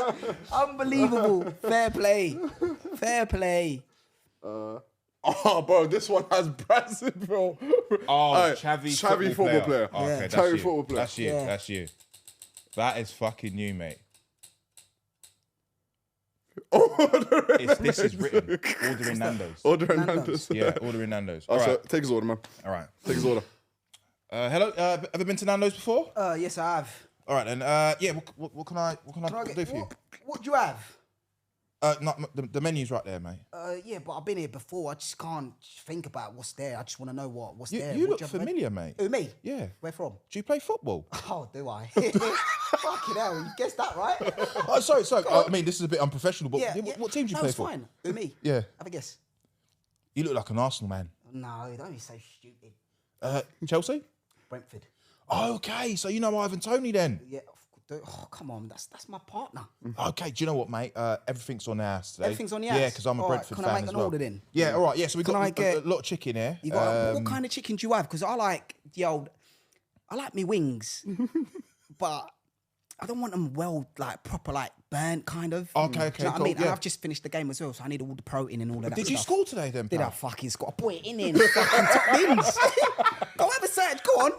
Unbelievable. Fair play. Fair play. Oh, bro, this one has Brazzaville. Oh, Hey, Chavy football player. Oh, Yeah. okay, that's Chavy you. football player. That's you. Yeah. That's you. That is fucking you, mate. This is written. Ordering Nando's. Ordering Nando's. Nando's. Yeah, ordering Nando's. All Oh, so right. take his order, man. All right. Take his order. Hello. Ever been to Nando's before? Yes, I have. All right, then. Yeah. What can I do for you? What do you have? No, the menu's right there, mate. Yeah, but I've been here before. I just can't think about what's there. I just want to know what's You, there. you What look do have, mate? familiar, mate. Who, me? Yeah. Where from? Do you play football? Oh, do I? Fucking hell, you guessed that right? Oh, sorry. I mean, this is a bit unprofessional, but Yeah, what team do you no, play it's for? fine. Who, me? Yeah. Have a guess. You look like an Arsenal man. No, don't be so stupid. Chelsea? Brentford. Okay, so you know Ivan Toney then. Yeah. Oh, come on. That's my partner. Okay, do you know what, mate? Everything's on the house today. Everything's on the Yeah, house? because I'm a All right, Brentford can I fan make as an well. order then? Yeah, all right. Yeah, so we've Can got I a get- lot of chicken here. You got what kind of chicken do you have? Because I like me wings, but I don't want them proper burnt kind of. Okay, Do you know what I cool, mean? And yeah. I've just finished the game as well, so I need all the protein and all of that. Did you stuff. score today then, Did pal? I fucking score? I put it in there and fucking top bins. Go have a search. Go on.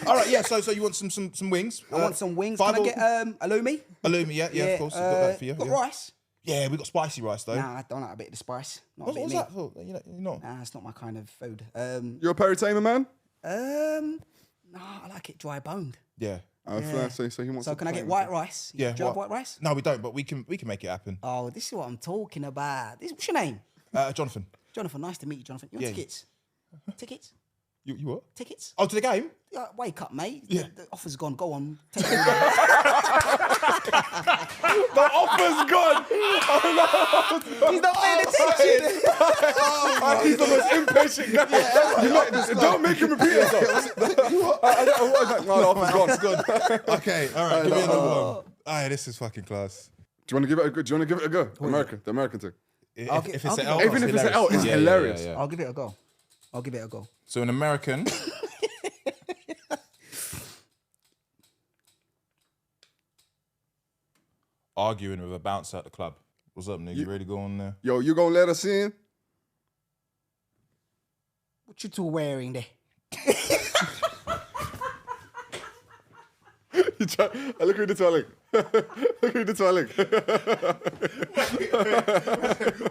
All right, yeah. So you want some wings? I want some wings. five Can I or- get halloumi? Halloumi? Yeah, of course. We've got that for you. Got yeah. rice? Yeah, we got spicy rice though. Nah, I don't like a bit of the spice. Not a What bit was of me. that for? You know. Nah, it's not my kind of food. You're a Perry Tamer, man? Nah, I like it dry boned. Yeah. So he wants. So a can I get plain. white rice? Yeah. Do you have white rice? No, we don't, but we can make it happen. Oh, this is what I'm talking about. What's your name? Jonathan, Jonathan. Nice to meet you, Jonathan. You want Yeah. tickets? Tickets? you what? Tickets? Oh, to the game? Wake up, mate. Yeah. The offer's gone. Go on. The offer's gone. He's not paying attention. He's the most impatient guy. Don't make him repeat himself. No, the offer's gone. It's gone. Okay, all right. Give me another one. All right, this is fucking class. Do you want to give it a go? The American thing. If it's an L, Even if it's an L, it's hilarious. Yeah. I'll give it a go. So an American. Arguing with a bouncer at the club. What's up, nigga? You ready to go on there? Yo, you gonna let us in? What you two wearing there? Look who the twirling. Look who the twirling.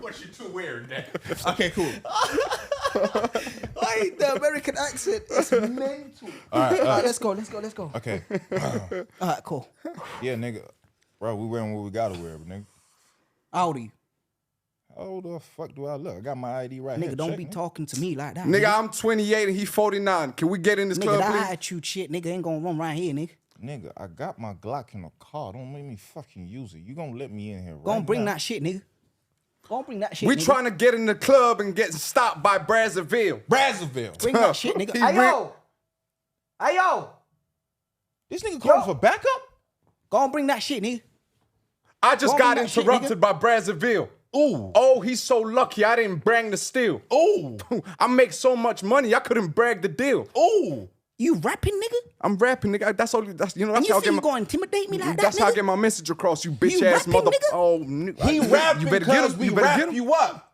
What you two wearing there? Okay, cool. Hey, the American accent is mental. All right, let's go. Okay. All right, cool. Yeah, nigga. Bro, we wearing what we gotta wear, nigga. How old are you? How the fuck do I look? I got my ID right here. Nigga, don't Check, be nigga. talking to me like that. Nigga, I'm 28 and he 49. Can we get in this Nigga, club, that please? attitude shit, nigga, ain't gonna run right here, nigga. Nigga, I got my Glock in the car. Don't make me fucking use it. You gonna let me in here right Go on, bring now. that shit, nigga. Go on, bring that shit, We nigga. trying to get in the club and get stopped by Brazzaville. Brazzaville. Bring that shit, nigga. He Hey, re- yo! Hey, yo! This nigga calling for backup? Go on, bring that shit, nigga. I just Go on, got bring that shit, interrupted by Brazzaville. Ooh. Oh, he's so lucky I didn't bring the steal. Ooh. I make so much money, I couldn't brag the deal. Ooh. You rapping, nigga? I'm rapping, nigga. That's all. That's you know. That's And you how I think get you my. gonna intimidate me like that, That's how I nigga? get my message across. You bitch You ass rapping, mother. nigga? Oh, He rapping because we wrap you up.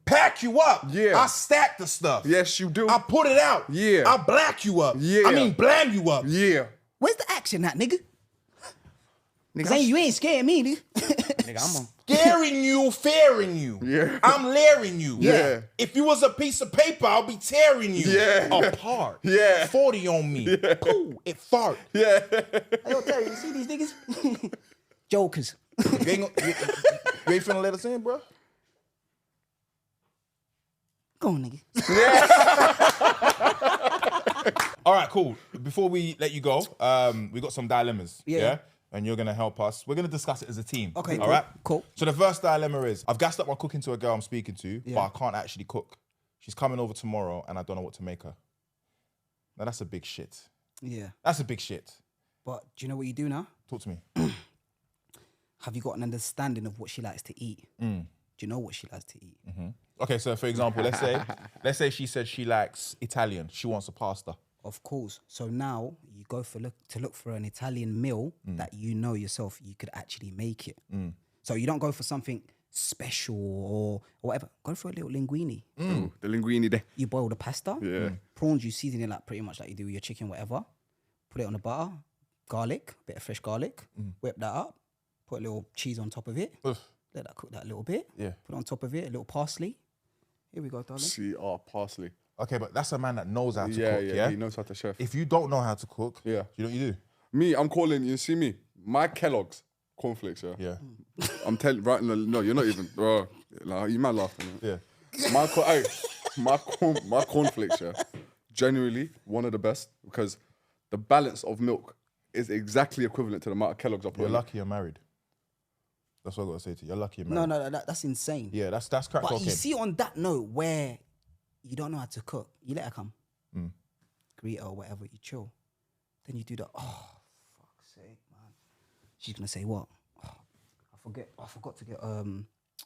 Pack you up. Yeah. I stack the stuff. Yes, you do. I put it out. Yeah. I black you up. Yeah. I mean, blam you up. Yeah. Where's the action at, nigga? Nigga, Cause you ain't scaring me, nigga. nigga, I'm on. Scaring you, fearing you. Yeah. I'm layering you. Yeah. If you was a piece of paper, I'll be tearing you apart. Yeah. 40 on me. Yeah. Pooh, it fart. Yeah. I don't tell you, see these niggas? Jokers. You ain't finna let us in, bro? Go on, nigga. All right, cool. Before we let you go, we got some dilemmas. Yeah. And you're gonna help us. We're gonna discuss it as a team. Okay, all right? Cool. So the first dilemma is I've gassed up my cooking to a girl I'm speaking to, but I can't actually cook. She's coming over tomorrow and I don't know what to make her. Now that's a big shit. Yeah. That's a big shit. But do you know what you do now? Talk to me. Have you got an understanding of what she likes to eat? Do you know what she likes to eat? Okay, so for example, let's say she said she likes Italian. She wants a pasta. Of course. So now you go to look for an Italian meal that you know yourself you could actually make it. So you don't go for something special or whatever. Go for a little linguine. Ooh, the linguine there. You boil the pasta. Yeah. Prawns, you season it like pretty much like you do with your chicken, whatever. Put it on the butter, garlic, bit of fresh garlic. Whip that up. Put a little cheese on top of it. Oof. Let that cook that a little bit. Yeah. Put on top of it a little parsley. Here we go, darling. See, parsley. Okay, but that's a man that knows how to Yeah, cook, yeah. He knows how to chef. If you don't know how to cook, Yeah. you know what you do? Me, I'm calling. You see me? My Kellogg's cornflakes. Yeah. Yeah. I'm telling right. No, you're not even. Bro, like, you might laugh. Yeah. My cornflakes. Yeah. Genuinely one of the best because the balance of milk is exactly equivalent to the amount of Kellogg's I put You're in. lucky you're married. That's what I got to say to you. You're lucky you're married. No, that's insane. Yeah, that's crack But cocaine. you see, on that note, where you don't know how to cook, you let her come, greet her or whatever, you chill. Then you do the fuck's sake, man. She's gonna say what? Oh, I forgot to get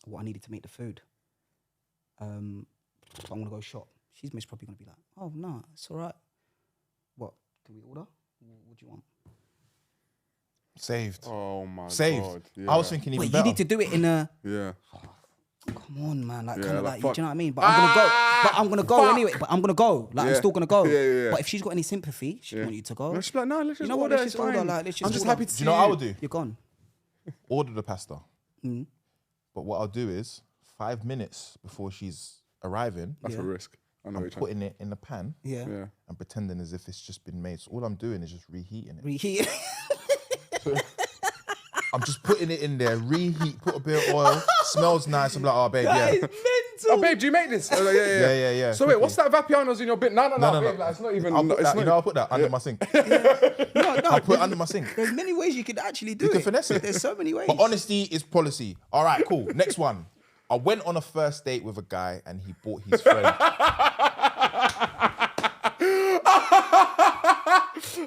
what I needed to make the food. I'm gonna go shop. She's most probably gonna be like, oh no, it's all right. What? Can we order? What do you want? Saved. Oh my Saved. God. Yeah. I was thinking even Wait, better. you need to do it in a. Yeah. Come on, man. Like, Yeah, kind of like, like, fuck. do you know what I mean? But I'm gonna go. But I'm gonna go anyway. But I'm gonna go. Like, I'm Yeah. still gonna go. Yeah. But if she's got any sympathy, she want you to go. No, she's like, no, let's just You know what? order. Let's It's just order. fine. Like, let's just I'm just order. happy to Do see you know what I would do? You're gone. Order the pasta. But what I'll do is 5 minutes before she's arriving, That's a risk. I know I'm what you're trying. putting it in the pan Yeah. Yeah. and pretending as if it's just been made. So all I'm doing is just reheating it. Reheat. I'm just putting it in there, reheat, put a bit of oil, smells nice. I'm like, oh, babe, yeah. Oh, babe, do you make this? I was like, Yeah. So wait, what's that Vapiano's in your bit? No, No. babe, like, it's not even. I'll put it's that, not you know, I'll put that under my sink. No. I'll put it under my sink. There's many ways you could actually do You it. can finesse it. There's so many ways. But honesty is policy. All right, cool. Next one. I went on a first date with a guy and he bought his friend.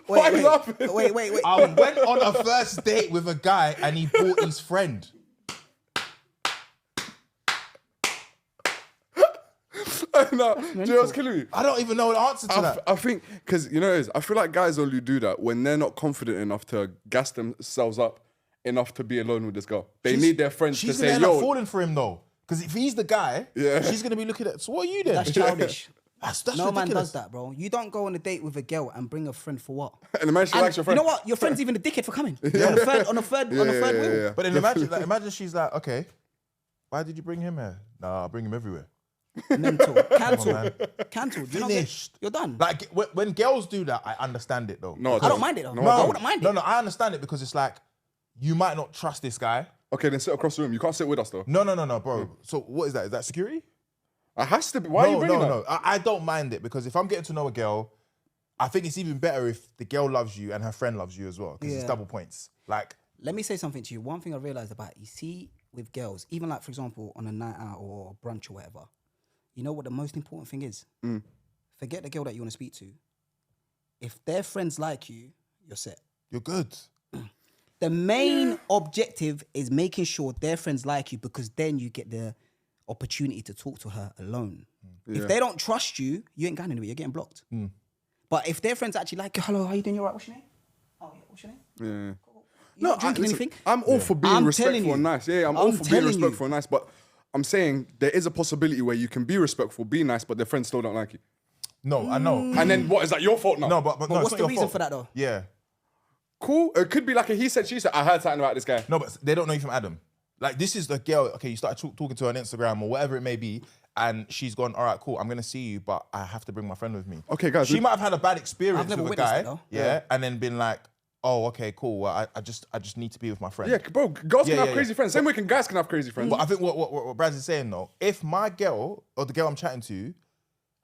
Why are you laughing? Wait. I went on a first date with a guy and he bought his friend. No, do you know what's killing me? I don't even know the answer to that. I think, because, you know what it is? I feel like guys only do that when they're not confident enough to gas themselves up enough to be alone with this girl. They need their friends to She's say, gonna end up yo. falling for him though. Because if he's the guy, she's gonna be looking at, so what are you then? That's childish. That's No ridiculous. man does that, bro. You don't go on a date with a girl and bring a friend for what? And the man she likes your friend. You know what? Your friend's even a dickhead for coming. On a third wheel. Yeah. But then imagine she's like, okay, why did you bring him here? Nah, I bring him everywhere. Mental. Cancel. man. Cancel. Do you not Finished. You're done. Like when girls do that, I understand it though. No, I don't mind it though. No, I wouldn't mind it. No, I understand it because it's like, you might not trust this guy. Okay, then sit across the room. You can't sit with us though. No, bro. So what is that? Is that security? It has to be. Why are you bringing that? No. I don't mind it because if I'm getting to know a girl, I think it's even better if the girl loves you and her friend loves you as well because it's Yeah. double points. Like, Let me say something to you. One thing I realized about, you see, with girls, even like, for example, on a night out or brunch or whatever, you know what the most important thing is? Forget the girl that you want to speak to. If their friends like you, you're set. you're good. The main objective is making sure their friends like you because then you get the opportunity to talk to her alone. If they don't trust you, you ain't going anywhere. You're getting blocked. But if their friends actually like, hello, how you doing? You alright? What's your name? Oh yeah, what's your name? Yeah. You not drinking anything? I'm all for being respectful and nice. Yeah, I'm all for being respectful and nice. But I'm saying there is a possibility where you can be respectful, be nice, but their friends still don't like you. No, I know. And then what, is that your fault now? No, but no, what's the reason for that though? Yeah. Cool. It could be like a he said, she said. I heard something about this guy. No, but they don't know you from Adam. Like, this is the girl, okay, you started talking to her on Instagram or whatever it may be, and she's gone, all right, cool, I'm going to see you, but I have to bring my friend with me. Okay, guys. She might have had a bad experience with a guy, it, yeah, and then been like, oh, okay, cool, well, I just need to be with my friend. Yeah, bro, girls can have crazy friends. Same way guys can have crazy friends. But I think what Braz is saying, though, if my girl, or the girl I'm chatting to,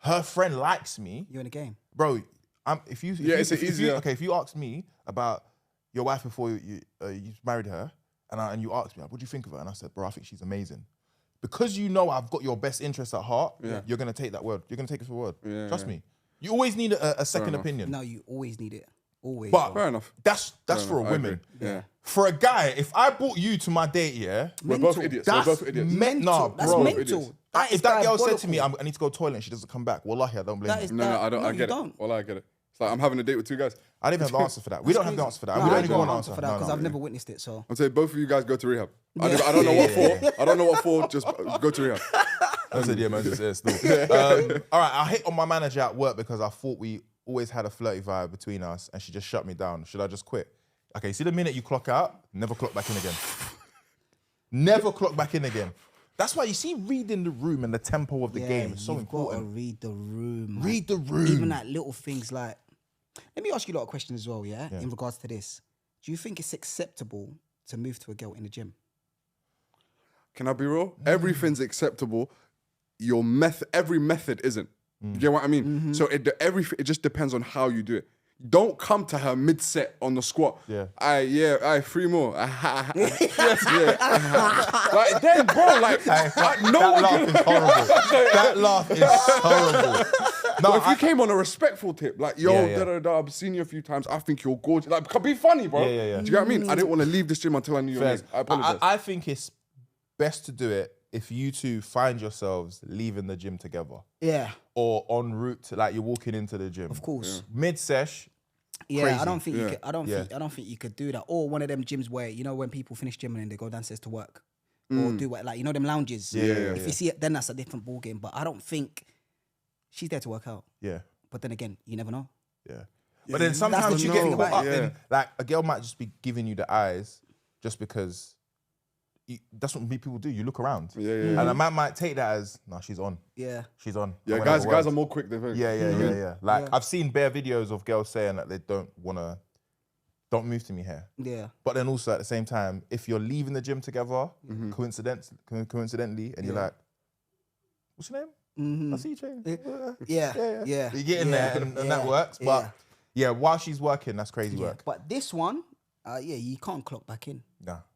her friend likes me. You're in a game. Bro, if you ask me about your wife before you married her, and you asked me, like, what do you think of her? And I said, bro, I think she's amazing. Because you know I've got your best interests at heart, you're going to take that word. You're going to take it for word. Trust me. You always need a second opinion. No, you always need it. Always. But fair enough. That's for a woman. Yeah. For a guy, if I brought you to my date, we're both idiots. That's We're both idiots. mental. That's mental. If that girl said to me, I need to go to the toilet and she doesn't come back, wallahi, I don't blame her. No, I don't. I get it. Wallahi, I get it. It's like I'm having a date with two guys. I don't even have the answer for that. We don't have the answer for that. No, We I don't ain't even got want an an answer answer for that because I've never witnessed it. So I'm saying both of you guys go to rehab. I don't know what for. I don't know what for. Just go to rehab. I said, yeah, man, just still. All right, I hit on my manager at work because I thought we always had a flirty vibe between us and she just shut me down. Should I just quit? Okay, see the minute you clock out, never clock back in again. Never clock back in again. That's why you see reading the room and the tempo of the game is so important. Got to read the room. Man. Read the room. Even like little things like, let me ask you a lot of questions as well, yeah? In regards to this. Do you think it's acceptable to move to a girl in the gym? Can I be real? Everything's acceptable. Every method isn't. You get what I mean? So it just depends on how you do it. Don't come to her mid-set on the squat. Yeah. 3 more. Like then, bro, like no one. That laugh is horrible. No, if you came on a respectful tip, like, yo, I've seen you a few times, I think you're gorgeous. Like, be funny, bro. Yeah. Do you get what I mean? I didn't want to leave this gym until I knew your name. I apologize. I think it's best to do it if you two find yourselves leaving the gym together. Yeah. Or en route to, like, you're walking into the gym. Of course. Mid-sesh. Yeah, crazy. I don't think you could. I don't think you could do that. Or one of them gyms where, you know, when people finish gym and then they go downstairs to work or do what, like, you know, them lounges. If you see it, then that's a different ball game. But I don't think she's there to work out. Yeah. But then again, you never know. Yeah. But then sometimes you get caught up in, like, a girl might just be giving you the eyes just because that's what people do. You look around. And a man might take that as, no, she's on. Yeah. She's on. Yeah, guys are more quick than her. Yeah. Like, I've seen bare videos of girls saying that they don't move to me here. Yeah. But then also at the same time, if you're leaving the gym together, coincidentally, and you're like, what's your name? I see you training. Yeah. You get in there and that works. But yeah, while she's working, that's crazy work. But this one, you can't clock back in.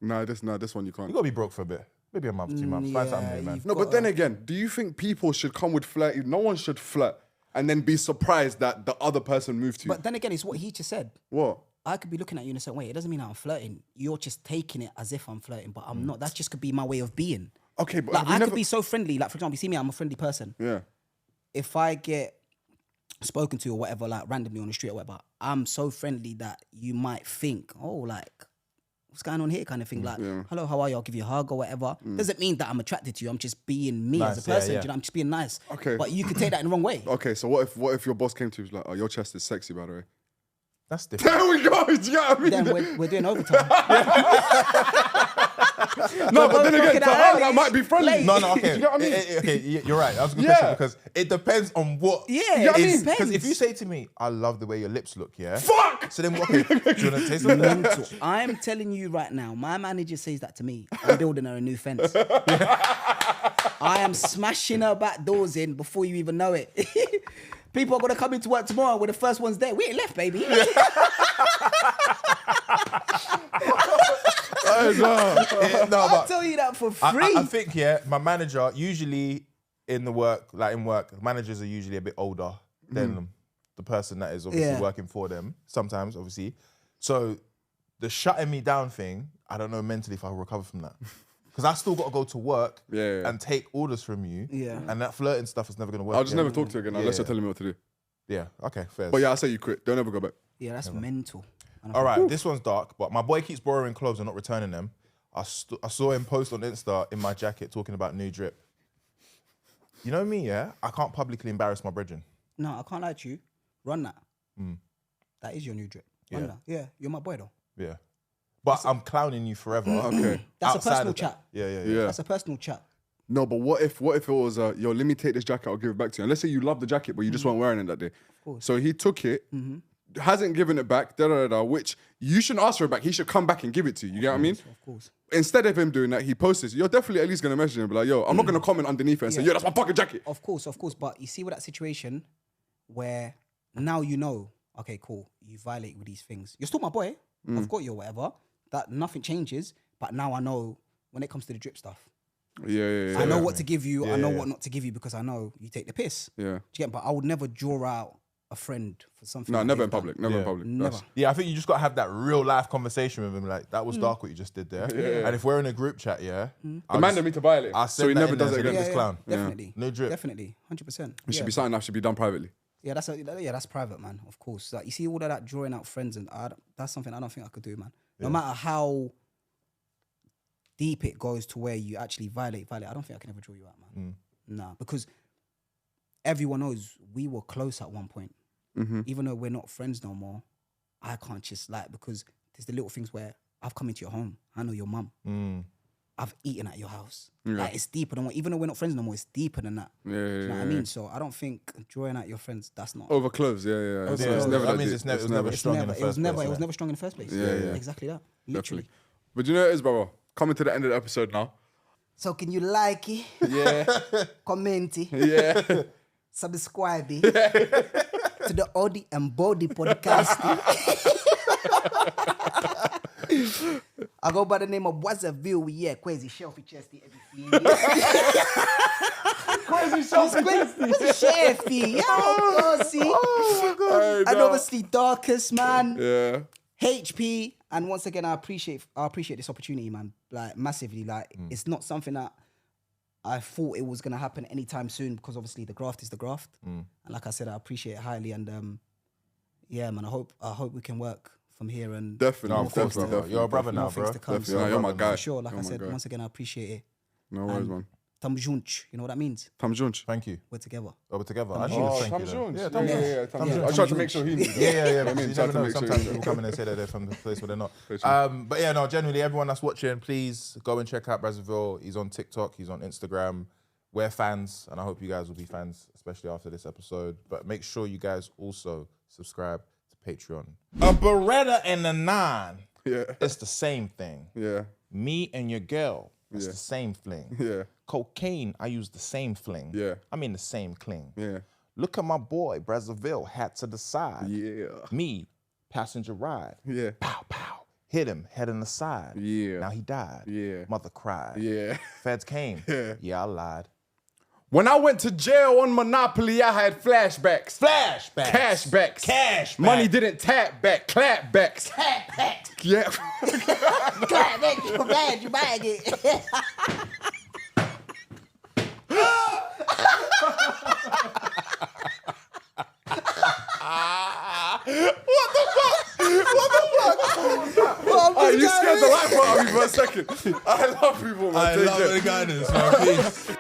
No, this one you can't. You gotta be broke for a bit. Maybe a month, 2 months. Find something new, man. No, but then again, do you think people should come with flirty? No one should flirt and then be surprised that the other person moved to you. But then again, it's what he just said. What? I could be looking at you in a certain way. It doesn't mean that I'm flirting. You're just taking it as if I'm flirting, but I'm not. That just could be my way of being. Okay, but like, I could be so friendly. Like, for example, you see me, I'm a friendly person. Yeah. If I get spoken to or whatever, like randomly on the street or whatever, I'm so friendly that you might think, oh, like, what's going on here kind of thing. Like, hello, how are you? I'll give you a hug or whatever. Doesn't mean that I'm attracted to you. I'm just being me as a person. Do you know? I'm just being nice. Okay. But you could take that in the wrong way. Okay, so what if your boss came to you like, oh, your chest is sexy, by the way? That's different. There we go. Do you know what I mean? Then we're doing overtime. No, but then again, to her, that might be friendly. No, okay. Do you know what I mean? Okay, you're right. That was a good question because it depends on what. Yeah, it depends. Because if you say to me, I love the way your lips look, yeah? Fuck! So then, okay, do you want to taste something? I'm telling you right now, my manager says that to me. I'm building her a new fence. I am smashing her back doors in before you even know it. People are going to come into work tomorrow when the first one's there. We ain't left, baby. I'll tell you that for free. I think, my manager, usually in work, managers are usually a bit older than the person that is obviously working for them, sometimes, obviously. So the shutting me down thing, I don't know mentally if I'll recover from that. Because I still got to go to work and take orders from you. Yeah. And that flirting stuff is never going to work. I'll just never talk to you again unless you're telling me what to do. Yeah, okay, fair. But yeah, I say you quit. Don't ever go back. Yeah, that's mental. All right, this one's dark, but my boy keeps borrowing clothes and not returning them. I saw him post on Insta in my jacket talking about new drip. You know me, yeah? I can't publicly embarrass my brethren. No, I can't lie to you. Run that. That is your new drip. Run that. Yeah, you're my boy though. Yeah. But I'm clowning you forever. Okay. That's Outside a personal of that. chat. Yeah. That's a personal chat. No, but what if it was, yo, let me take this jacket, I'll give it back to you. And let's say you love the jacket, but you just weren't wearing it that day. Of course. So he took it, hasn't given it back, which you shouldn't ask for it back. He should come back and give it to you. You get what I mean? Of course. Instead of him doing that, he posts this. You're definitely at least going to message him and be like, yo, I'm not going to comment underneath it and say, yo, that's my fucking jacket. Of course. But you see with that situation where now you know, okay, cool, you violate with these things. You're still my boy. I've got you or whatever. That nothing changes. But now I know when it comes to the drip stuff. Yeah. I know what to give you. I know what not to give you because I know you take the piss. Yeah. Do you get? But I would never draw out a friend for something. No, that never they've in public. done. Never in public. Never. Yeah, I think you just got to have that real life conversation with him. Like, that was dark what you just did there. Yeah. And if we're in a group chat, Demanded me to violate. So he never does it again. Yeah, This clown. Definitely. No drip. Definitely. 100%. It should be something that should be done privately. Yeah, that's private, man. Of course. Like, you see all of that drawing out friends, and that's something I don't think I could do, man. No matter how deep it goes to where you actually violate. I don't think I can ever draw you out, man. Nah, because everyone knows we were close at one point. Even though we're not friends no more, I can't just because there's the little things where I've come into your home. I know your mum. I've eaten at your house. Like, it's deeper than even though we're not friends no more, it's deeper than that. Yeah, Do you know what I mean? So I don't think drawing out your friends, that's not over clothes. Yeah. It's never that that means deep. it's never strong in the first place. It was never strong in the first place. Yeah. Exactly that. Literally. Definitely. But you know what it is, brother? Coming to the end of the episode now. So can you like it? Yeah. Comment it? Yeah. Subscribe it to the Odi and Body podcast. I go by the name of Brazzaville. Yeah, Kuazzyy Shelfie Chesty everything. Kuazzyy Shelfie. Yeah, see. Oh my God. And obviously Darkest, man. Yeah. HP. And once again, I appreciate this opportunity, man. Like, massively. Like, it's not something that I thought it was gonna happen anytime soon, because obviously the graft is the graft. And like I said, I appreciate it highly. And yeah, man, I hope we can work from here. And Definitely. Definitely. You're a brother now, bro. things to come. Definitely. You're my guy. For sure. Like You're I my said, guy. once again, I appreciate it. No worries, man. Tam junch, you know what that means? Tam junch. Thank you. We're together. Oh, we're together. I Oh, should thank Tam you. junch. Yeah, Yeah. Tam Tam junch. junch. I tried to make sure he knew. Yeah. I mean, You tried never to know. make sure Sometimes he knew. people come in and say that they're from the place where they're not. But yeah, no, generally, everyone that's watching, please go and check out Brazzaville. He's on TikTok. He's on Instagram. We're fans, and I hope you guys will be fans, especially after this episode. But make sure you guys also subscribe to Patreon. A Beretta and a 9. Yeah. It's the same thing. Yeah. Me and your girl, it's Yeah. the same fling. Yeah. Cocaine, I use the same fling. Yeah. I mean the same cling. Yeah. Look at my boy, Brazzaville, hat to the side. Yeah. Me, passenger ride. Yeah. Pow, pow. Hit him, head on the side. Yeah. Now he died. Yeah. Mother cried. Yeah. Feds came. Yeah. I lied. When I went to jail on Monopoly, I had flashbacks. Flashbacks. Cashbacks. Cash. Money didn't tap back. Clapbacks. Clap. Yeah. Clap. You bad. You bag it. Oh, you scared the life out of me for a second. I love people, man. I Take love care. the guidance, man. Peace.